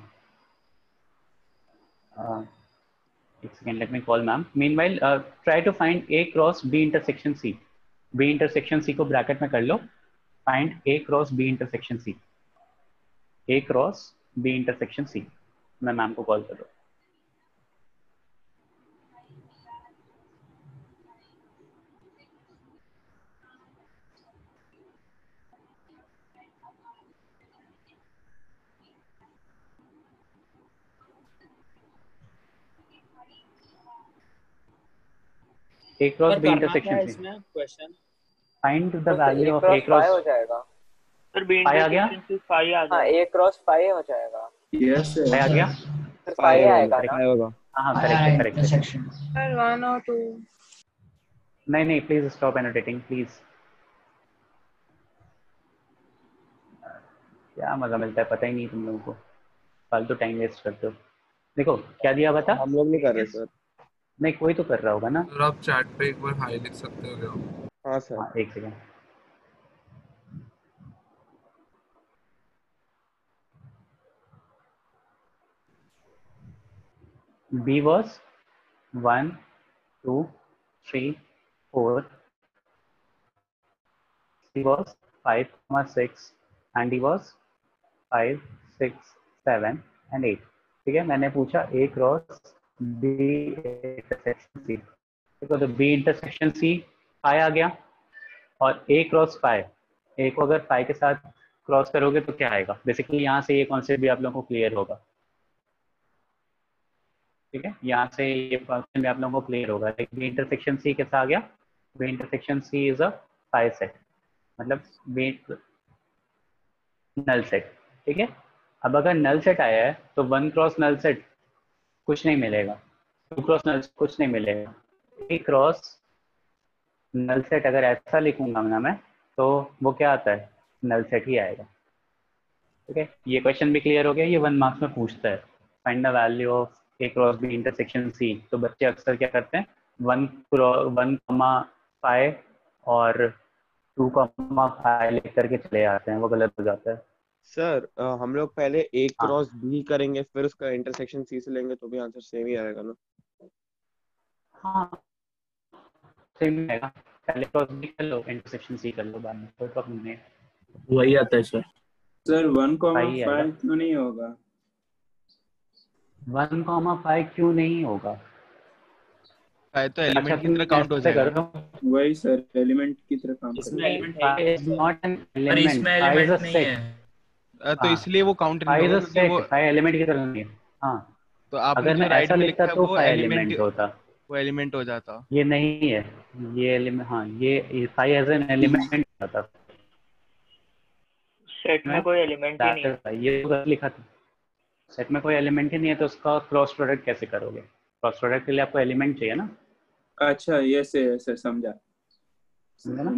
एक second, let me call ma'am. Meanwhile try to find A cross B intersection C। B intersection C को ब्रैकेट में कर लो। Find A cross B intersection C। A cross B intersection C। मैं मैम को कॉल कर रहा हूँ। A cross sir B करना क्या intersection है से इसमें क्वेश्चन? find the तो value A of A cross cross। 5 हो जाएगा। सर बी पाई आ गया? इंटरसेक्शन से 5 आ हाँ जाएगा। A क्रॉस 5 हो जाएगा। यस पाई आ गया? फिर 5 आएगा ना? पाई होगा। हाँ हाँ, करेक्ट है करेक्ट है। सर 1 और 2। नहीं नहीं, प्लीज स्टॉप एनोटेटिंग प्लीज। क्या मजा मिलता है पता ही नहीं तुम लोगों को, फालतू टाइम वेस्ट करते हो। देखो क्या दिया बता। हम लोग नहीं कर रहे सर। नहीं कोई तो कर रहा होगा ना। सर आप चैट पे एक बार हाई लिख सकते हो क्या? हाँ सर। हाँ एक second. B was 1, 2, 3, 4, C was 5, 6 and D was 5, 6, 7 and 8। ठीक है, मैंने पूछा A cross B intersection C। देखो तो B इंटरसेक्शन C पाई आ गया, और A क्रॉस पाई, A को अगर पाई के साथ क्रॉस करोगे तो क्या आएगा। बेसिकली यहाँ से ये कॉन्सेप्ट भी आप लोगों को क्लियर होगा। ठीक है, यहाँ से ये फंक्शन भी आप लोगों को क्लियर होगा। बी इंटरसेक्शन सी कैसा आ गया। B intersection C is a phi set, मतलब बी नल सेट। ठीक है, अब अगर नल सेट आया है तो 1 क्रॉस नल सेट कुछ नहीं मिलेगा, 2 क्रॉस नल कुछ नहीं मिलेगा, 3 क्रॉस नल सेट अगर ऐसा लिखूंगा ना मैं तो वो क्या आता है, नल सेट ही आएगा। ठीक है, ये क्वेश्चन भी क्लियर हो गया। ये 1 मार्क्स में पूछता है find the value of A cross B intersection C. तो बच्चे अक्सर क्या करते हैं 1,5 और 2,5 लिख करके चले आते हैं, वो गलत हो जाता है। सर हम लोग पहले ए हाँ। क्रॉस बी करेंगे फिर उसका इंटरसेक्शन सी से लेंगे तो भी आंसर सेम ही आएगा ना। हाँ सेम ही आएगा, पहले क्रॉस बी कर लो इंटरसेक्शन सी कर लो, बाद में कोई प्रॉब्लम नहीं है। वही आता है सर। सर सही 1,5 आएगा। क्यों नहीं होगा? 1,5 क्यों नहीं होगा? तो एलिमेंट की तरह काउंट हो ऐसे जाएगा। करो, वही सर, एलिमेंट की तरह काम इसमें करेगा। Element Phi is not an पर element, इसमें phi is a एलिमेंट नहीं set। है। तो हाँ, इसलिए वो काउंट phi नहीं is होगा a क्योंकि set, वो phi element की तरह नहीं है। हाँ, तो आपने अगर जो मैं राइट ऐसा में लिखता लिखा है तो वो phi एलिमेंट element होता। वो एलिमेंट हो जाता। ये नहीं है, ये एलिमेंट, हाँ ये phi as an element होता। सेट में कोई एलिमेंट ही नहीं है। ये तो गलत लिखा था, सेट में कोई एलिमेंट ही नहीं है तो उसका क्रॉस प्रोडक्ट कैसे करोगे? क्रॉस प्रोडक्ट के लिए आपको एलिमेंट चाहिए ना। अच्छा, ये से समझा। समझा ना?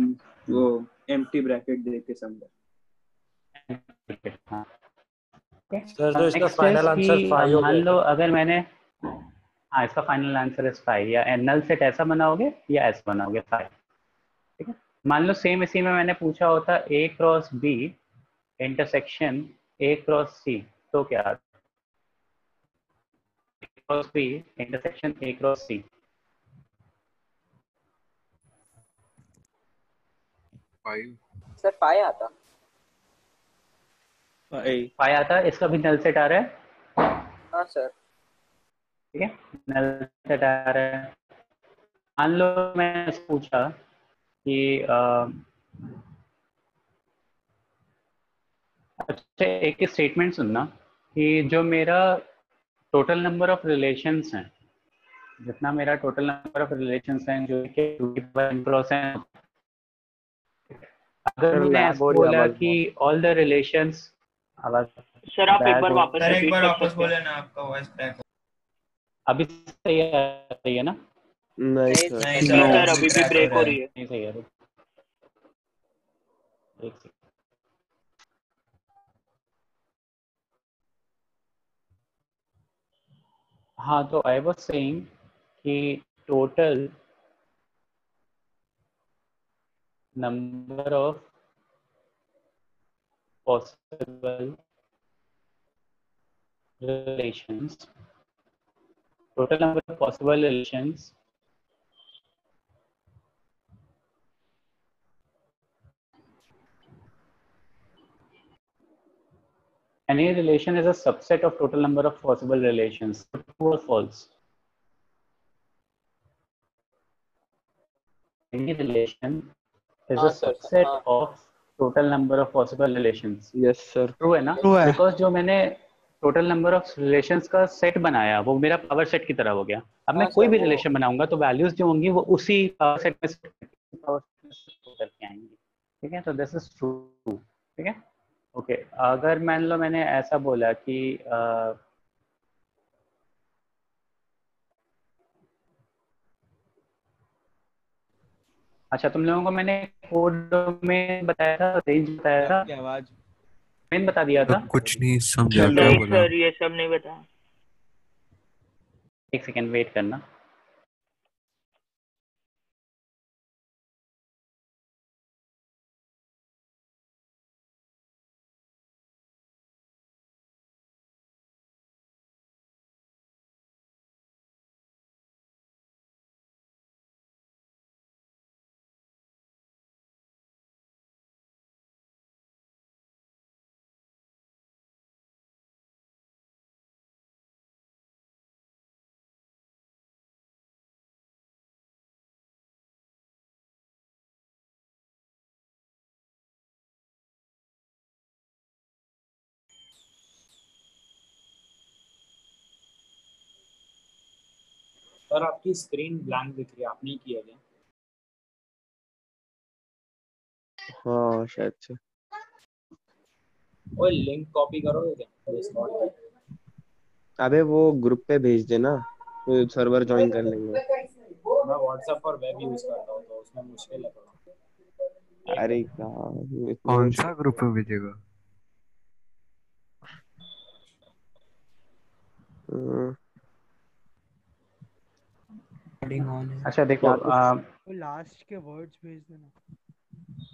वो एम्प्टी ब्रैकेट दे के समझा। हाँ। सर तो इसका Next फाइनल is आंसर कि 5 हो मान गया लो क्या? अगर मैंने, हाँ इसका फाइनल आंसर इज 5, या नल सेट ऐसा बनाओगे या ऐसा बनाओगे 5। ठीक है, मान लो सेम इसी में मैंने पूछा होता A cross B intersection A cross C, तो क्या आता? A cross B intersection A cross C, 5 sir 5 आता। 5 आता है। इसका भी नल सेट आ रहा है। हाँ सर। ठीक है, नल सेट आ रहा है। मान लो मैं पूछा कि अच्छा एक स्टेटमेंट सुनना कि जो मेरा टोटल नंबर ऑफ रिलेशंस हैं, जितना मेरा टोटल नंबर ऑफ रिलेशंस हैं जो कि 2 क्रॉस हैं, अगर सर मैंने लैग ऐसा हो रही है बोला आवाज कि बहुत। ऑल द रिलेशंस, आवाज सर आप एक बैग बार हो, वापस सर एक रिपीट बार कर वापस सकते हैं? बोले ना, आपका वॉइस क्रैक हो। अभी सही आ रही है ना? नहीं नहीं सर। नहीं नहीं सर सर, अभी भी क्रैक हो ब्रेक रहा हो है। रही है। नहीं सही आ रही, एक सेकंड। हाँ तो आई वाज सेइंग कि total number of possible relations, total number of possible relations any relation is a subset of total number of possible relations. True or false? Any relation is हाँ a sir. subset हाँ of total number of possible relations. Yes sir. True है ना? True है। Because जो मैंने total number of relations का set बनाया वो मेरा पावर सेट की तरह हो गया। अब मैं हाँ कोई सर, भी वो रिलेशन बनाऊंगा तो वैल्यूज जो होंगी वो उसी पावर सेट में पावर करके आएंगी। ठीक है, तो दिस इज ट्रू। ठीक है, ओके। अगर मान लो मैंने ऐसा बोला कि अच्छा तुम लोगों को मैंने कोड में बताया था, रेंज बताया था, आपकी आवाज मैंने बता दिया था। कुछ नहीं समझा, क्या नहीं बोला? सर, ये सब नहीं बताया। एक सेकेंड वेट करना। सर आपकी स्क्रीन ब्लैंक दिख रही है, आपने ही किया क्या? हाँ शायद से। ओए लिंक कॉपी करोगे क्या? अबे वो ग्रुप पे भेज देना, तो सर्वर ज्वाइन कर लेंगे। मैं व्हाट्सएप और वेब यूज करता हूँ तो उसमें मुश्किल है थोड़ा। अरे यार इतना कौन मुश्किल। सा ग्रुप में भेजेगा? हम्म, रिकॉर्डिंग ऑन है। अच्छा देखो क्या कुछ वो लास्ट के वर्ड्स भेज देना।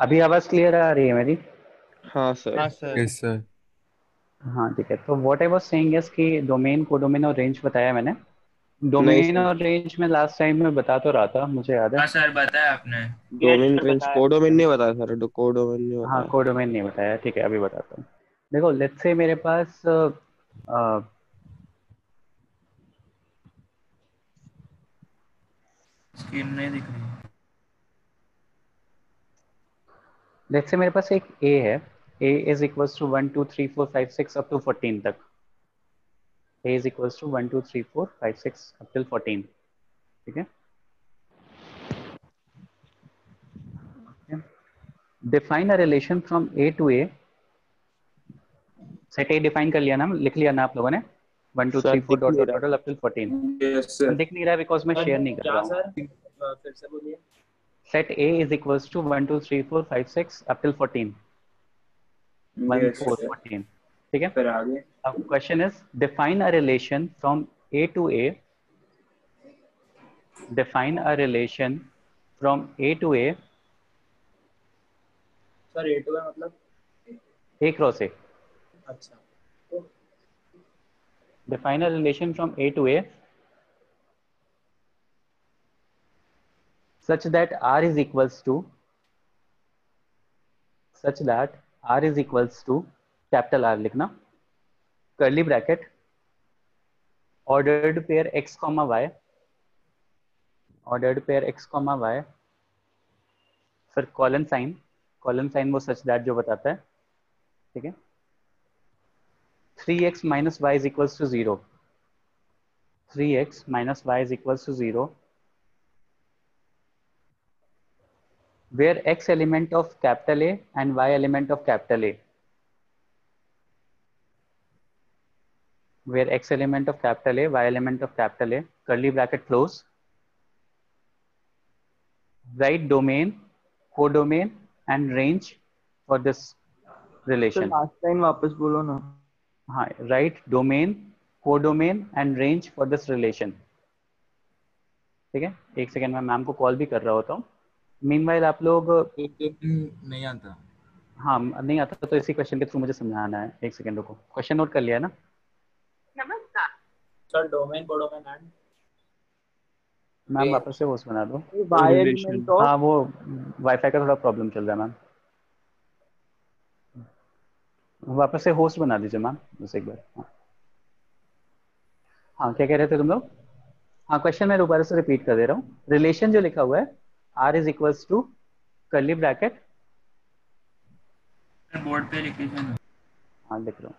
अभी आवाज क्लियर आ रही है मेरी? हाँ सर। हाँ सर। Yes sir. हाँ ठीक है। तो what I was saying is कि डोमेन कोडोमेन और रेंज बताया मैंने। नहीं डोमेन सर, और रेंज में लास्ट टाइम में बता तो रहा था, मुझे याद है। हाँ सर बताया आपने। यस डोमेन सर रेंज बताया। कोडोमेन नहीं बताया सर, कोडोमेन नहीं हाँ बताया। कोडोमेन नहीं बताया, ठीक है अभी बताता हूँ। देखो लेट्स से मेरे पास स्क्रीन नहीं दिख रही। लेट्स से मेरे पास एक ए है। A is equals to 1 2 3 4 5 6 up to 14 तक। A is equals to 1 2 3 4 5 6 up till 14। ठीक है। Define a relation from A to A. Set A define कर लिया ना, लिख लिया ना आप लोगों ने? 1 2 सर 3 4 दिख डॉट नहीं डॉट रहा। Dot up till 14। Yes sir. दिख नहीं रहा बिकॉज मैं सर शेयर नहीं कर क्या रहा हूँ। सर फिर से बोलिए। Set A is equals to 1 2 3 4 5 6 up till 14। 1 yes 4 sir. 14। ठीक है। फिर आगे। अब question is define a relation from A to A. define a relation from A to A, sir A2 है मतलब? A cross A. अच्छा। Define a relation from A to A such that R is equals to capital R लिखना, curly bracket, ordered pair x comma y, फिर colon sign वो such that जो बताता है। ठीक है। 3x minus y is equals to 0. 3x minus y is equals to 0 where x element of capital A and y element of capital A, where x element of capital A, y element of capital A, curly bracket close, write domain, codomain and range for this sir relation. Last line वापस बोलो ना। हाँ, write domain, codomain and range for this relation. ठीक है। एक second में ma'am को call भी कर रहा होता हूँ। मीनवाइल आप लोग नहीं आता। हाँ नहीं आता तो इसी क्वेश्चन के थ्रू मुझे समझाना है। एक सेकेंड रुको, क्वेश्चन नोट कर लिया है ना? नमस्कार sir domain codomain and ma'am वापस से होस्ट बना दो। Y relation. एलिमेंट ऑफ हाँ वो वाईफाई का थोड़ा प्रॉब्लम चल रहा है मैम, वापस से होस्ट बना दीजिए मैम बस एक बार। हाँ क्या कह रहे थे तुम लोग? हाँ क्वेश्चन मैं दोबारा से रिपीट कर दे रहा हूँ। रिलेशन जो लिखा हुआ है R is equals to curly bracket, board पे लिख लीजिए ना। हाँ लिख रहा हूँ,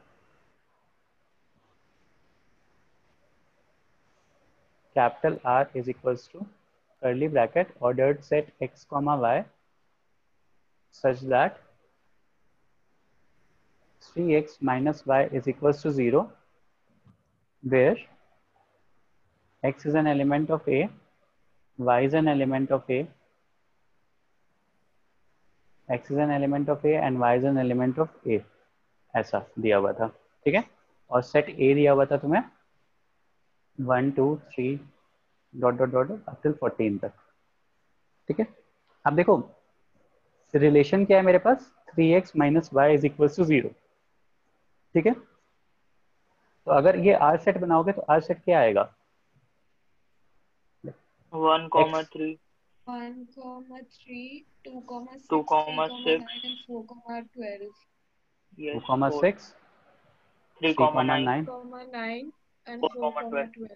capital R is equals to curly bracket ordered set x comma y such that 3x minus y is equals to 0 where x is an element of A, y is an element of A, x is an element of A and y is an element of A, ऐसा दिया हुआ था। ठीक है। और set A दिया हुआ था तुम्हें 1 2 3 dot dot dot up till 14 तक। ठीक है। अब देखो रिलेशन क्या है मेरे पास, 3x minus Y is equal to 0। ठीक है। तो अगर ये आर सेट बनाओगे तो आर सेट क्या आएगा? 1,3 1,3 2,6 2,6 3,9 and 4,12 yes 2,6 3,9 3,9 and 4,12 4,12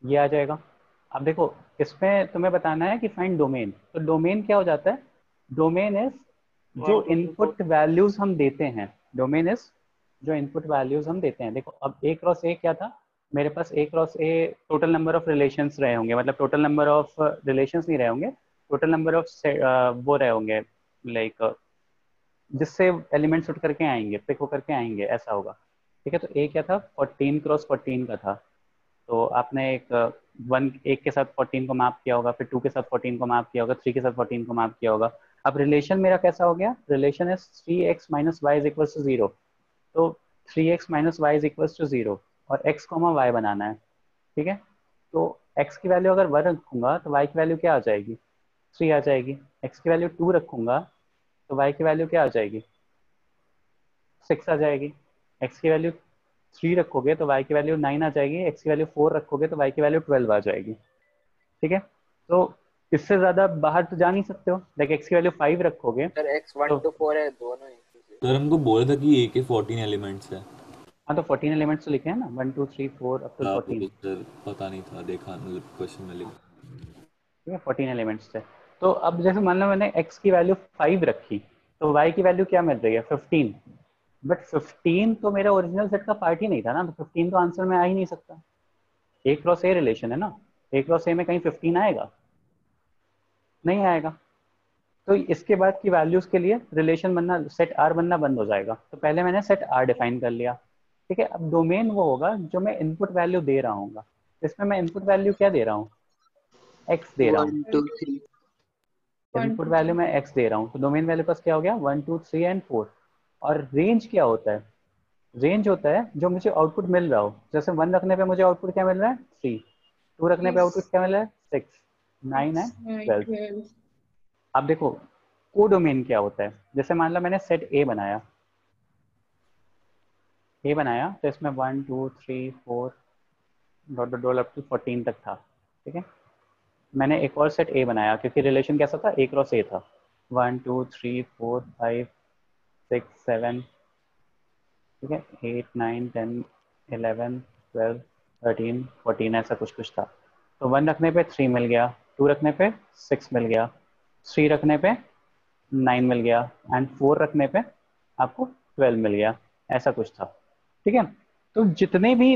ये आ जाएगा। अब देखो इसमें तुम्हें बताना है कि फाइंड डोमेन। तो डोमेन क्या हो जाता है? डोमेन इज जो 1 2 3 4 इनपुट वैल्यूज हम देते हैं, डोमेन इज जो इनपुट वैल्यूज हम देते हैं। देखो अब ए क्रॉस ए क्या था मेरे पास? A cross A total number of relations रहे होंगे, मतलब टोटल नंबर ऑफ रिलेशंस नहीं रहे होंगे, टोटल नंबर ऑफ वो रहे होंगे लाइक जिससे एलिमेंट्स उठ करके आएंगे, पिक होकर के आएंगे, ऐसा होगा। ठीक है, तो ए क्या था, 14 क्रॉस 14 का था। तो आपने एक के साथ 14 को मैप किया होगा, फिर 2 के साथ 14 को मैप किया होगा, 3 के साथ 14 को मैप किया होगा। अब रिलेशन मेरा कैसा हो गया, relation is 3x minus Y is equal to 0। तो 3x minus Y is equal to 0 और x कॉमा वाई बनाना है। ठीक है, तो x की वैल्यू अगर 1 रखूंगा तो y की वैल्यू क्या आ जाएगी, 3 आ जाएगी। x की वैल्यू 2 रखूंगा तो y की वैल्यू क्या आ जाएगी, 6 आ जाएगी। x की वैल्यू 3 रखोगे तो y की वैल्यू 9 आ जाएगी। x की वैल्यू 4 रखोगे तो y की वैल्यू 12 आ जाएगी। ठीक है, तो इससे ज्यादा बाहर तो जा नहीं सकते हो। लाइक x की वैल्यू 5 रखोगे सर x 1 to 4 है दोनों ही। सर हमको बोला था कि ए के 14 एलिमेंट्स है। हाँ, तो 14 एलिमेंट्स तो लिखे हैं ना, 1 2 3 4 अप टू 14। सर पता नहीं था, देखा मतलब क्वेश्चन में लिखा। ठीक है, 14 एलिमेंट्स थे। तो अब जैसे मान लो मैंने x की वैल्यू 5 रखी तो y की वैल्यू क्या मिल रही है, 15। बट 15 तो मेरा ओरिजिनल सेट का पार्ट ही नहीं था ना, तो 15 तो आंसर में आ ही नहीं सकता। ए क्रॉस ए रिलेशन है ना, ए क्रॉस ए में कहीं 15 आएगा, नहीं आएगा। तो इसके बाद की वैल्यूज के लिए रिलेशन बनना, सेट आर बनना बंद हो जाएगा। तो पहले मैंने सेट आर डिफाइन कर लिया। ठीक है, अब डोमेन वो होगा जो मैं इनपुट वैल्यू दे रहा हूँ। इसमें मैं इनपुट वैल्यू क्या दे रहा हूँ, एक्स दे रहा हूँ। 1 2 3 इनपुट वैल्यू मैं एक्स दे रहा हूँ, तो डोमेन वैल्यू पास क्या हो गया, 1 2 3 एंड 4। और रेंज क्या होता है, रेंज होता है जो मुझे आउटपुट मिल रहा हो। जैसे 1 रखने पे मुझे आउटपुट क्या मिल रहा है, 3। 2 रखने पे आउटपुट क्या मिल रहा है, 6 9 एंड 12। अब देखो को डोमेन क्या होता है। जैसे मान लो मैंने सेट ए बनाया, तो इसमें 1 2 3 4 dot dot dot up to 14 तक था। ठीक है, मैंने एक और सेट ए बनाया क्योंकि रिलेशन कैसा था, ए क्रॉस ए था। 1 2 3 4 5 6 7, ठीक है, 8 9 10 11 12 13 14 ऐसा कुछ कुछ था। तो 1 रखने पे 3 मिल गया, 2 रखने पे 6 मिल गया, 3 रखने पे 9 मिल गया एंड 4 रखने पे आपको 12 मिल गया, ऐसा कुछ था। ठीक है, तो जितने भी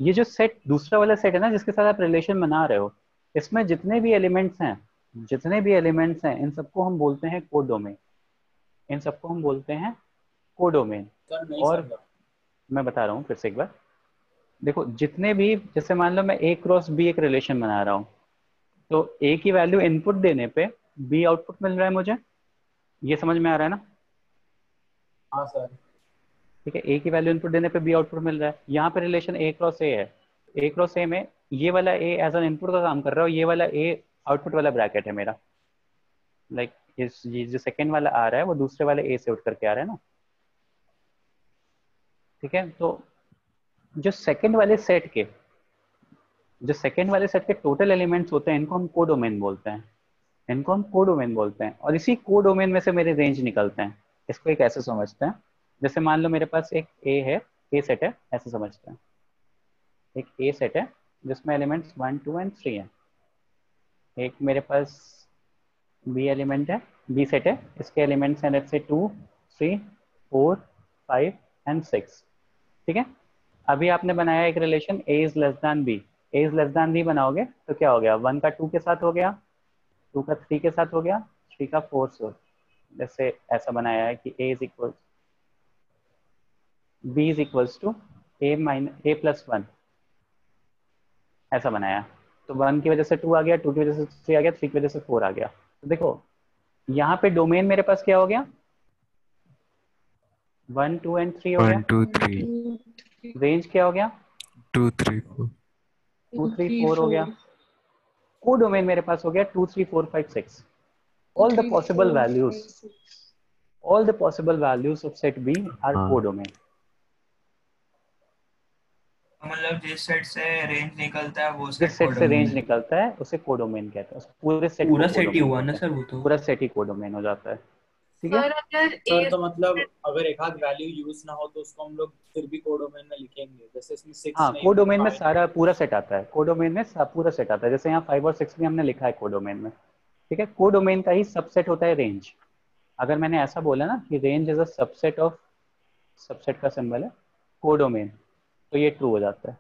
ये जो सेट दूसरा वाला सेट है ना जिसके साथ आप रिलेशन बना रहे हो, इसमें जितने भी एलिमेंट्स हैं इन सबको हम बोलते हैं कोडोमेन। इन सबको हम बोलते हैं कोडोमेन। और मैं बता रहा हूँ फिर से एक बार, देखो जितने भी, जैसे मान लो मैं ए क्रॉस बी एक रिलेशन बना रहा हूँ, तो ए की वैल्यू इनपुट देने पे बी आउटपुट मिल रहा है मुझे, ये समझ में आ रहा है ना। हाँ सर। ठीक है, ए की वैल्यू इनपुट देने पे बी आउटपुट मिल रहा है। यहाँ पे रिलेशन ए क्रॉस ए है, ए क्रॉस ए में ये वाला ए एज एन इनपुट का काम कर रहा है, ये वाला ए आउटपुट वाला ब्रैकेट है मेरा। लाइक ये जो सेकेंड वाला आ रहा है वो दूसरे वाले ए से उठ करके आ रहा है ना। ठीक है, तो जो सेकेंड वाले सेट के टोटल एलिमेंट्स होते हैं इनको हम कोडोमेन बोलते हैं। और इसी कोडोमेन में से मेरे रेंज निकलते हैं। इसको एक ऐसे समझते हैं, जैसे मान लो मेरे पास एक ए सेट है, ऐसे समझते हैं। एक ए सेट है जिसमें एलिमेंट्स 1 2 एंड 3 हैं। एक मेरे पास बी एलिमेंट है, बी सेट है, इसके एलिमेंट्स हैं लेट्स से 2 3 4 5 एंड 6। ठीक है, अभी आपने बनाया एक relation a is less than B. a is less than B बनाओगे तो क्या हो गया, 1 का 2 के साथ हो गया, 2 का 3 के साथ हो गया, 3 का 4 से। जैसे ऐसा बनाया है कि a is equal b is equals to a plus 1, ऐसा बनाया। तो 1 की वजह से 2 आ गया, 2 की वजह से 3 आ गया, 3 की वजह से 4 आ गया। तो देखो यहाँ पे डोमेन मेरे पास क्या हो गया, 1 2 एंड 3 हो गया। 1 2 3 रेंज क्या हो गया, 2 3 4 2 3 4 हो गया। को डोमेन मेरे पास हो गया 2 3 4 5 6। all the possible values of set B are codomain। मतलब जिस सेट से रेंज निकलता है वो जिस सेट से रेंज निकलता है उसे कोडोमेन कहते हैं। पूरे सेट ही हुआ ना सर, वो तो पूरा सेट ही कोडोमेन हो जाता है। ठीक है सर, तो मतलब अगर एक आध वैल्यू यूज ना हो तो उसको हम लोग फिर भी कोडोमेन में लिखेंगे, जैसे इसमें 6 हाँ, कोडोमेन में सारा पूरा सेट आता है। कोडोमेन में पूरा सेट आता है, जैसे यहाँ 5 और 6 भी हमने लिखा है कोडोमेन में। ठीक है, कोडोमेन का ही सबसेट होता है रेंज। अगर मैंने ऐसा बोला ना कि range is a subset of, subset का सिंबल है कोडोमेन, तो ये ट्रू हो जाता है।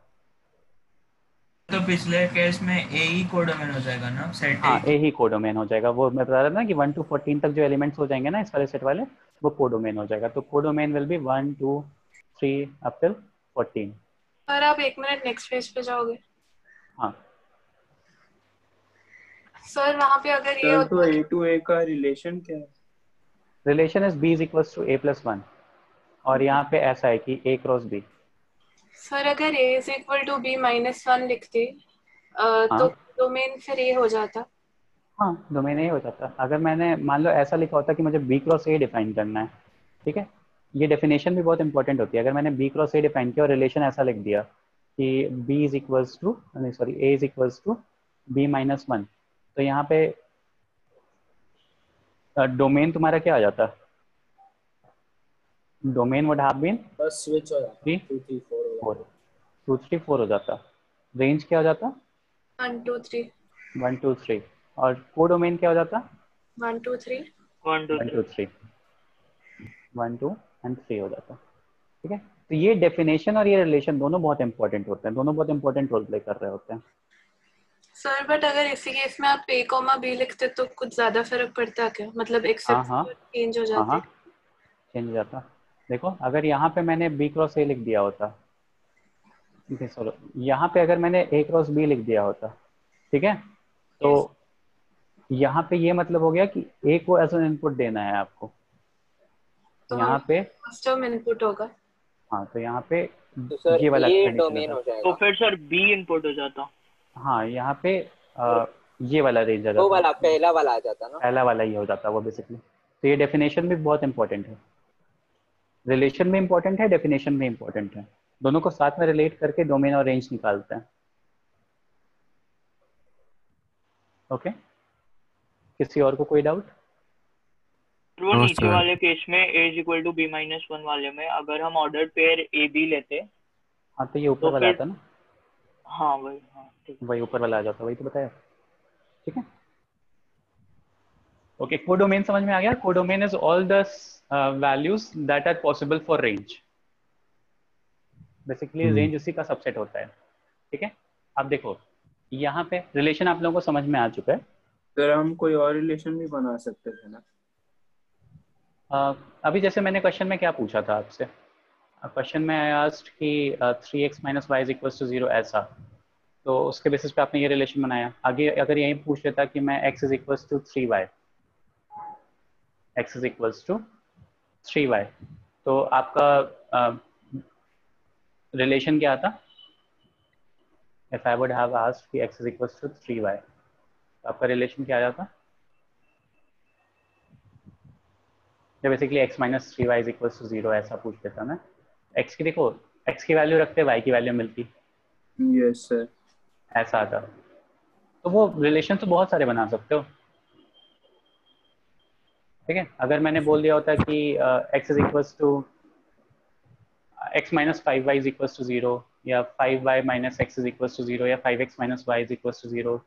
तो पिछले केस में ए ही कोडोमेन हो जाएगा ना, सेट हाँ, ए ही कोडोमेन हो जाएगा। वो मैं बता रहा था ना कि 1 to 14 तक जो एलिमेंट्स हो जाएंगे ना इस वाले सेट वाले, वो कोडोमेन हो जाएगा। तो codomain will be 1 2 3 up till 14। Sir आप 1 मिनट नेक्स्ट पेज पे जाओगे। हाँ सर वहाँ पे अगर ये सर होता तो ए टू ए का रिलेशन क्या है? Relation is b is equal to a+1 और यहाँ पे ऐसा है कि a क्रॉस b। सर अगर a is equal to b -1 लिखते तो हाँ डोमेन फिर a हो जाता। हाँ डोमेन ए हो जाता। अगर मैंने मान लो ऐसा लिखा होता कि मुझे b क्रॉस a डिफाइन करना है, ठीक है, ये डेफिनेशन भी बहुत इंपॉर्टेंट होती है। अगर मैंने b क्रॉस a डिफाइन किया और रिलेशन ऐसा लिख दिया कि b is equals to sorry a is equals to b-1, तो यहाँ पे डोमेन तुम्हारा क्या आ जाता? डोमेन वुड हैव बीन बस स्विच हो जाता 3 2 3 4 हो 4 2 3 4 हो जाता। रेंज क्या हो जाता? 1 2 3 1 2 3 और को डोमेन क्या हो जाता? 1 2 3 1 2 1 3 2 3 1 2 एंड 3 हो जाता। ठीक है, तो ये डेफिनेशन और ये रिलेशन दोनों बहुत इंपॉर्टेंट होते हैं, दोनों बहुत इंपॉर्टेंट रोल प्ले कर रहे होते हैं। सर बट अगर इसी केस में आप a, b लिखते तो कुछ ज्यादा फर्क पड़ता क्या? मतलब हाँ एक्सेप्ट हाँ चेंज हो हाँ जाते। हाँ चेंज हो जाता। देखो अगर यहाँ पे मैंने b क्रॉस a लिख दिया होता, ठीक है, चलो यहाँ पे अगर मैंने a क्रॉस b लिख दिया होता, ठीक है, तो यहाँ पे ये मतलब हो गया कि a को एज एन इनपुट देना है आपको, तो यहाँ पे फर्स्ट टर्म इनपुट होगा। हाँ, तो यहाँ पे तो सर ये वाला ये कंडीशन डोमेन होता। हो जाएगा। तो फिर सर b इनपुट हो जाता। हाँ यहाँ पे ये वाला रेंज आ वो जाता, वाला पहला वाला आ जाता ना। पहला वाला ही हो जाता वो बेसिकली। तो ये डेफिनेशन भी बहुत इंपॉर्टेंट है, रिलेशन में इंपॉर्टेंट है, डेफिनेशन में इंपॉर्टेंट है, दोनों को साथ में रिलेट करके डोमेन और रेंज निकालते हैं। ओके, किसी और को कोई डाउट? वो No, नीचे sir. वाले केस में a is equal to b-1 वाले में अगर हम ऑर्डर पेयर a b लेते हाँ तो ये ऊपर तो वाला फिर आता ना, हाँ वही, हाँ ठीक है। वही ऊपर वाला आ जाता, वही तो बताया। ठीक है, ओके, कोडोमेन समझ में आ गया। Codomain is all the values that are possible for range. Basically range उसी का सबसेट होता है। ठीक है, अब देखो यहाँ पे रिलेशन आप लोगों को समझ में आ चुका है। सर हम कोई और रिलेशन भी बना सकते थे ना? अभी जैसे मैंने क्वेश्चन में क्या पूछा था आपसे, क्वेश्चन में आई आस्क्ड कि 3x - y = 0 ऐसा, तो उसके बेसिस पे आपने ये रिलेशन बनाया। आगे अगर यही पूछ लेता कि मैं x = 3y, x = 3y, तो आपका रिलेशन क्या आता? If I would have asked कि x = 3y, तो आपका रिलेशन क्या आ जाता? जब बेसिकली x - 3y = 0 ऐसा पूछ लेता ना, x की देखो x की वैल्यू रखते y की वैल्यू मिलती, यस सर। ऐसा आता। तो वो रिलेशन तो बहुत सारे बना सकते हो। ठीक है, अगर मैंने बोल दिया होता कि x = x - 5y = 0 या 5y - x = 0 या 5x - y = 0,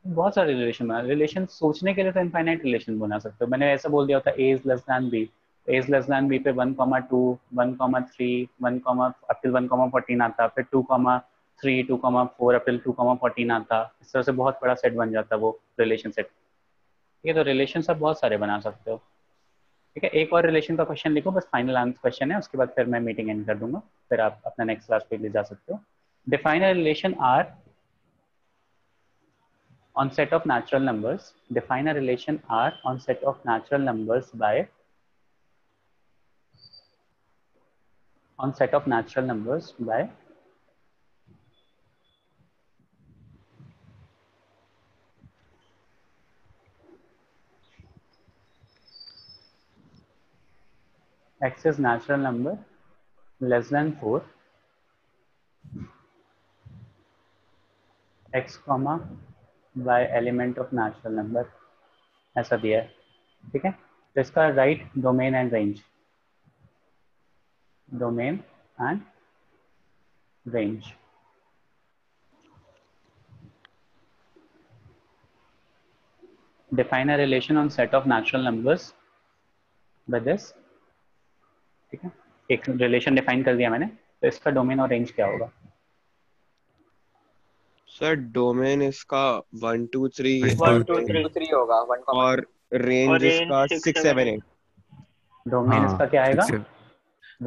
बहुत सारे रिलेशन बना। रिलेशन सोचने के लिए तो इनफाइनाइट रिलेशन बना सकते हो। मैंने ऐसा बोल दिया होता a is less than b, a is less than b पे 1,2 1,3 1, up till 1,14 आता, फिर 2,3 2,4 up till 2,14 आता। इस तरह से बहुत बड़ा सेट बन जाता वो रिलेशन सेट। ठीक है, तो रिलेशन सब बहुत सारे बना सकते हो। ठीक है, एक और रिलेशन का क्वेश्चन लिखो, बस फाइनल आंसर क्वेश्चन है, उसके बाद फिर मैं मीटिंग एंड कर दूंगा, फिर आप अपना नेक्स्ट क्लास पे ले जा सकते हो। Define a relation R on set of natural numbers. Define a relation R on set of natural numbers by x is natural number less than 4, x comma y element of natural number, ऐसा दिया है। ठीक है, तो इसका right domain and range, domain and range. Define a relation on set of natural numbers by this। ठीक है, एक रिलेशन डिफाइन कर दिया मैंने, तो इसका डोमेन और रेंज क्या होगा? सर डोमेन इसका 1 2 3 1 2 3 3 होगा 1, और रेंज इसका 6 7 8। डोमेन इसका क्या आएगा?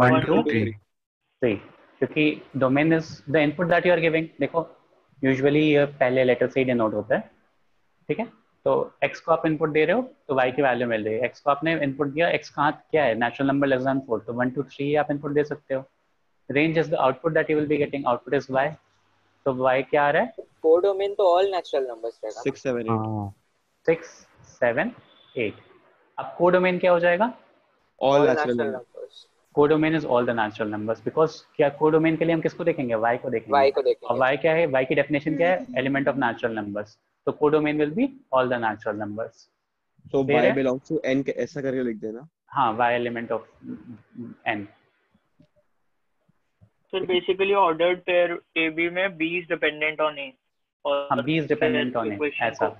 1 2 3 3, क्योंकि domain is the input that you are giving. देखो यूजुअली ये पहले लेटर से ही डिनोट होता है, ठीक है। तो x को आप इनपुट दे रहे हो तो y की वैल्यू मिल रही है। x को आपने इनपुट दिया, x कहाँ क्या है, नेचुरल नंबर लेस देन 4, तो 1 2 3 आप इनपुट दे सकते हो। Range is the output that you will be getting, output is y, तो y क्या आ रहा है, कोडोमेन तो ऑल नेचुरल नंबर्स रहेगा 6 7 8 6 7 8। अब कोडोमेन क्या हो जाएगा, all natural natural numbers. Codomain is all the natural numbers, because क्या कोडोमेन के लिए हम किसको देखेंगे, y को देखेंगे। y को देखेंगे। और y क्या है, y की डेफिनेशन क्या है, एलिमेंट ऑफ नेचुरल नंबर्स, तो codomain will be all the natural numbers. तो y बिलोंग्स टू n ऐसा करके लिख देना। हाँ, y element of n। Sir basically ordered pair AB में B is dependent on A, और हाँ, B is dependent on A ऐसा।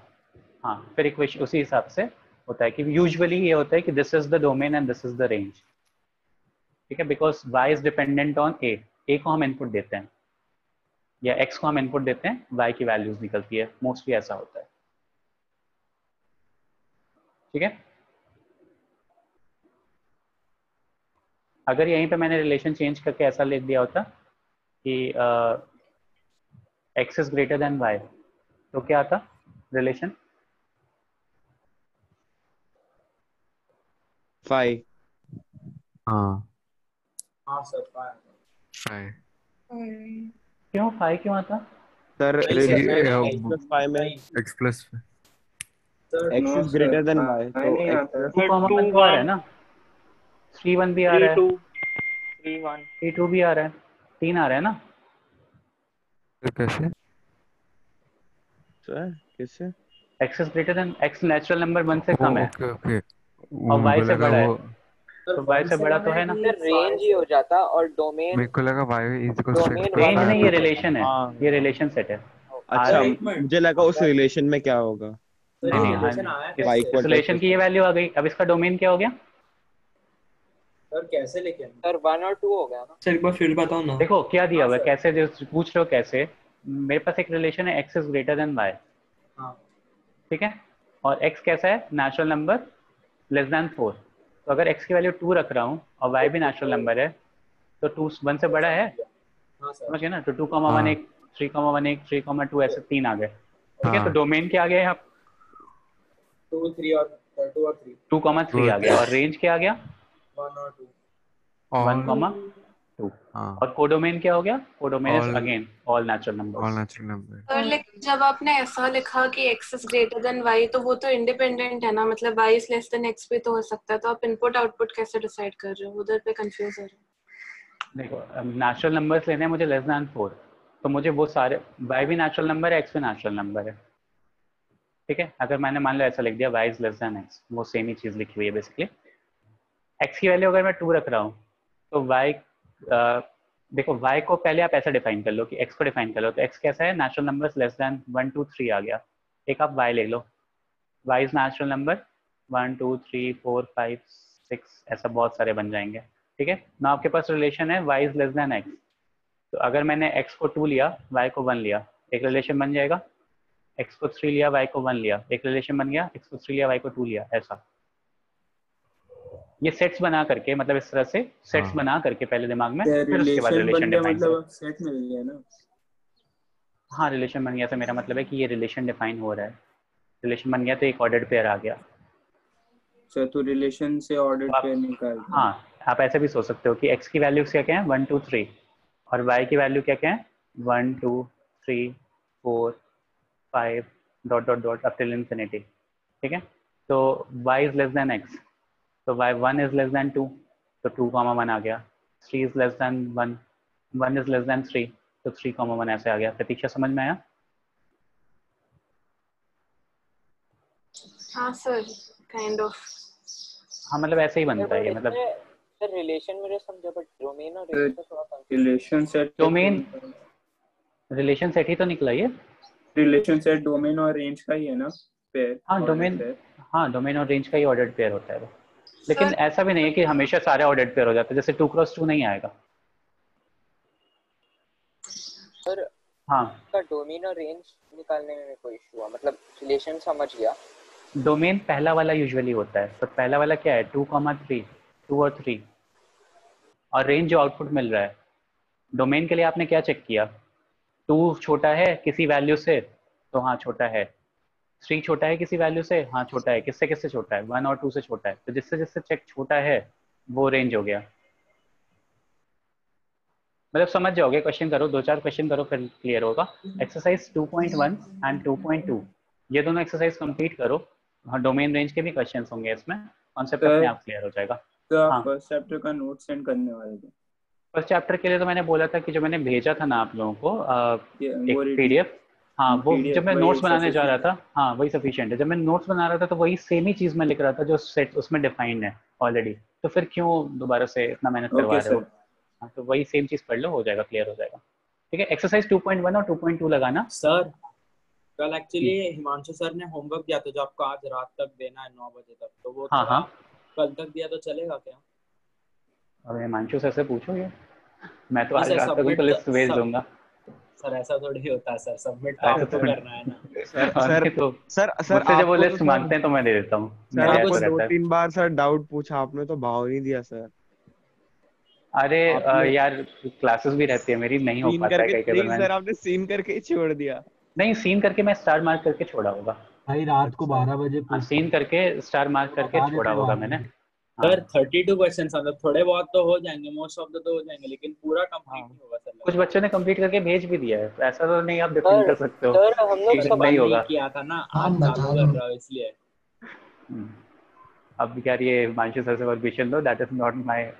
हाँ, फिर इक्वेशन उसी हिसाब से होता है कि यूजुअली ये होता है कि this is the domain and this is the range, ठीक है, because y is dependent on A। A को हम इनपुट देते हैं या x को हम इनपुट देते हैं, y की वैल्यूज निकलती है, मोस्टली ऐसा होता है, ठीक है। अगर यहीं पे मैंने रिलेशन चेंज करके ऐसा लिख दिया होता कि x is greater than y, तो क्या आता रिलेशन, 5। हाँ हाँ सर 5 क्यों 5 क्यों आता, सर x+5 में x plus x is greater than y, तो x 2 कॉमा 1 तो आ रहा है ना, 3 1 भी आ रहा है, 3 1 3 2 भी आ रहा है, 3 आ रहा है ना। कैसे सर कैसे, x is greater than, x natural number 1 से कम है ओके ओके, और y से बड़ा है, तो y से बड़ा तो है ना, सर रेंज ही हो जाता और डोमेन, मेरे को लगा y is equal to range नहीं, ये रिलेशन है, ये रिलेशन सेट है। अच्छा मुझे लगा उस रिलेशन में क्या होगा। इस रिलेशन की ये वैल्यू आ गई, अब इसका डोमेन क्या हो गया, सर कैसे लेके सर 1 और 2 हो गया ना। सर एक बार फिर बताओ ना। देखो क्या दिया हुआ है, कैसे जो पूछ रहे हो कैसे, मेरे पास एक रिलेशन है x is greater than y, ठीक है, और x कैसा है, नेचुरल नंबर लेस देन 4, तो अगर x की वैल्यू 2 रख रहा हूँ और y भी नेचुरल नंबर है, तो 2 1 से बड़ा है, समझ गए ना, तो 2 1 1 3 1 1 3 2 ऐसे 3 आ गए, ठीक है। तो डोमेन क्या आ गया यहाँ, 2 3 और 3 2 3 आ गया, और रेंज क्या आ गया, 1 और 2 1 2, और कोडोमेन क्या हो गया, codomain is again all natural numbers, all natural number. Sir लेकिन जब आपने ऐसा लिखा कि x is greater than y, तो वो तो इंडिपेंडेंट है ना, मतलब y is less then x भी तो हो सकता है, तो आप इनपुट आउटपुट कैसे डिसाइड कर रहे हो, उधर पे कंफ्यूज हो रहे हो। देखो नेचुरल नंबर्स लेने हैं मुझे लेस देन 4, तो मुझे वो सारे, y भी नेचुरल नंबर है, x भी नेचुरल नंबर है, ठीक है। अगर मैंने मान लो ऐसा लिख दिया y is less then x, वो सेम ही चीज लिखी हुई है बेसिकली। x की वैल्यू अगर मैं 2 रख रहा हूँ तो y देखो y को पहले आप ऐसा डिफाइन कर लो कि x को डिफाइन कर लो, तो x कैसा है, नेचुरल नंबर्स लेस देन 1 2 3 आ गया, एक आप y ले लो, y इज नेचुरल नंबर 1 2 3 4 5 6, ऐसा बहुत सारे बन जाएंगे, ठीक है ना। आपके पास रिलेशन है y is less then x, तो अगर मैंने x को 2 लिया, y को 1 लिया, एक रिलेशन बन जाएगा, x को 3 लिया, y को 1 लिया, एक रिलेशन बन गया, x को 3 लिया, y को 2 लिया, ऐसा। ये सेट्स बना करके, मतलब इस तरह से सेट्स बना करके पहले दिमाग में, फिर उसके बाद रिलेशन डिफाइन करो। मतलब सेट मिल गया ना। हाँ, रिलेशन बन गया तो मेरा मतलब है कि ये रिलेशन डिफाइन हो रहा है, रिलेशन बन गया तो एक ऑर्डर्ड पेयर आ गया। सर तो रिलेशन से ऑर्डर्ड पेयर निकाल। हाँ, आप ऐसे भी सोच सकते हो कि x की वैल्यूज क्या क्या है, 1 2 3, और y की वैल्यू क्या क्या है, 1 2 3 4 5 dot dot dot up till infinity, ठीक है। तो y is less then x, तो y 1 इज लेस देन 2, तो 2 1 आ गया, 3 is less then 1, 1 is less then 3, तो 3 1 ऐसे आ गया। प्रतीक्षा समझ में आया? हाँ सर, काइंड ऑफ। हाँ, मतलब ऐसे ही बनता है ये, मतलब सर रिलेशन मेरे समझा, बट डोमेन और रेंज का थोड़ा relation set, domain relation set ही तो निकला ये, रिलेशन सेट डोमेन और रेंज का ही है ना पेयर। हाँ डोमेन, हाँ डोमेन और रेंज का ही ऑर्डर्ड पेयर होता है वो, लेकिन ऐसा भी नहीं है कि हमेशा सारे ऑर्डर्ड पेयर हो जाते हैं, जैसे 2 × 2 नहीं आएगा। सर हाँ, का डोमेन और रेंज निकालने में कोई इशू हुआ, मतलब रिलेशन समझ गया। डोमेन पहला वाला यूजुअली होता है, तो पहला वाला क्या है, 2 3, 2 और 3, और रेंज जो आउटपुट मिल रहा है डोमेन के लिए आपने क्या चेक किया? 2 छोटा है किसी वैल्यू से, तो हाँ छोटा है। 3 छोटा है किसी वैल्यू से, हाँ छोटा है। किससे किससे छोटा है? 1 और 2 से छोटा है। तो जिससे जिससे चेक छोटा है वो रेंज हो गया। मतलब समझ जाओगे, क्वेश्चन करो, 2-4 क्वेश्चन करो फिर क्लियर होगा। एक्सरसाइज 2.1 एंड 2.2 ये दोनों एक्सरसाइज कंप्लीट करो। हाँ, डोमेन रेंज के भी क्वेश्चंस होंगे इसमें, कॉन्सेप्ट अपने आप क्लियर हो जाएगा। तो आप हाँ फर्स्ट चैप्टर का नोट सेंड करने वाले थे? फर्स्ट चैप्टर के लिए तो मैंने बोला था कि जो मैंने भेजा था ना आप लोगों को वो एक पीडीएफ, हाँ वो PDF जब मैं वही नोट्स बनाने जा रहा sufficient था, हाँ वही सफिशिएंट है। जब मैं नोट्स बना रहा था तो वही सेम ही चीज़ मैं लिख रहा था जो सेट उसमें डिफाइंड है ऑलरेडी। तो फिर क्यों दोबारा से इतना मेहनत करवा ओके रहे हो? सर। हाँ, तो वही सेम चीज़ पढ़ लो, हो जाएगा, क्लियर हो जाएगा। ठीक है, एक्सरसाइज 2.1 और 2.2 लगाना। सर कल एक्चुअली हिमांशु सर ने होमवर्क दिया था जो आपको आज रात तक देना है 9 बजे तक, तो वो हाँ थोड़ा हाँ, कल तक दिया तो चलेगा क्या? अब हिमांशु सर से पूछो ये, मैं तो हाँ आज सर, रात तक उनको लिस्ट भेज दूंगा। सर ऐसा थोड़ी होता है सर, सबमिट तो ऐसा आपको थोड़ी करना है ना। सर तो सर मुझसे जब वो आपको तो लिस्ट सर मांगते हैं तो मैं दे देता हूँ, सर मेरे आपको ऐसा रहता है। 2-3 बार सर डाउट पूछा आपने तो भाव नहीं दिया सर। अरे आप लोग यार क्लासेस भी रहती है मेरी, नहीं हो सीन पाता है करके कई कई बार। नहीं मैं सर, आपने सीन करके ही छोड़ दिया। नहीं, सीन करके मैं स्टार मार्क करके छोड़ा होगा। भाई रात को अच्छा 12 बजे हाँ, पूछते सीन करके स्टार मार्क तो करके बता छोड़ा देते होगा बाद मैंने। में। हाँ सर 32 क्वेश्चन मतलब थोड़े बहुत तो हो जाएंगे, मोस्ट ऑफ द तो हो जाएंगे, लेकिन पूरा कंप्लीट नहीं होगा सर। कुछ बच्चों ने कंप्लीट करके भेज भी दिया है, ऐसा तो नहीं आप डिफेंड सर कर सकते हो सर हम लोग कि सब नहीं नहीं होगा। किया था ना, आज आप चालू बता कर दो। रहा हूँ इसलिए। हम्म, अब क्या ये हिमांशु सर से परमिशन दो, that is not my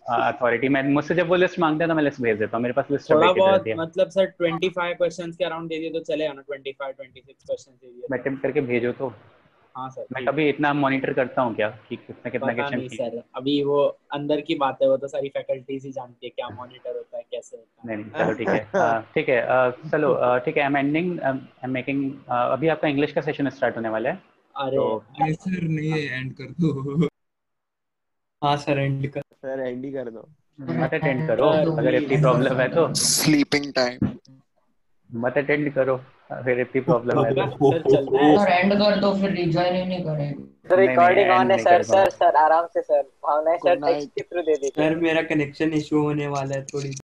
authority. मैं मुझसे जब वो लिस्ट मांगते हैं तो मैं लिस्ट भेज देता हूँ, मेरे पास लिस्ट थोड़ा अपडेटेड बहुत रहती है। मतलब सर 25 क्वेश्चंस के अराउंड दे दिए तो चलेगा ना? 25-26 क्वेश्चंस दे दिए मैं तो। अटेम्प्ट करके भेजो तो। हाँ सर मैं ठीक है। कभी इतना मॉनिटर करता हूँ क्या कि कितना कितना पता क्वेश्चन नहीं किए? सर, अभी वो अंदर की बात है, वो तो सारी फैकल्टीज ही जानती है क्या मॉनिटर होता है कैसे होता नहीं नहीं, चलो ठीक है। ठीक है, चलो ठीक है, I am ending, I am making. अभी आपका इंग्लिश का सेशन स्टार्ट होने वाला है, है। अरे तो नहीं सर, नहीं एंड कर दो। हाँ सर एंड कर। सर एंड ही कर दो। मत अटेंड करो सर अगर इतनी प्लीज प्रॉब्लम है तो। Sleeping time. मत अटेंड करो अगर इतनी प्रॉब्लम है तो। सर चलना है। सर एंड कर दो, फिर रिज्वाइन ही नहीं करेंगे। सर नहीं नहीं, रिकॉर्डिंग एंड ऑन है नहीं सर। करूँगा। सर आराम से सर, भावना सर गुड टेक्स्ट के नाइट। थ्रू दे दीजिए। सर मेरा कनेक्शन इशू होने वाला है थोड़ी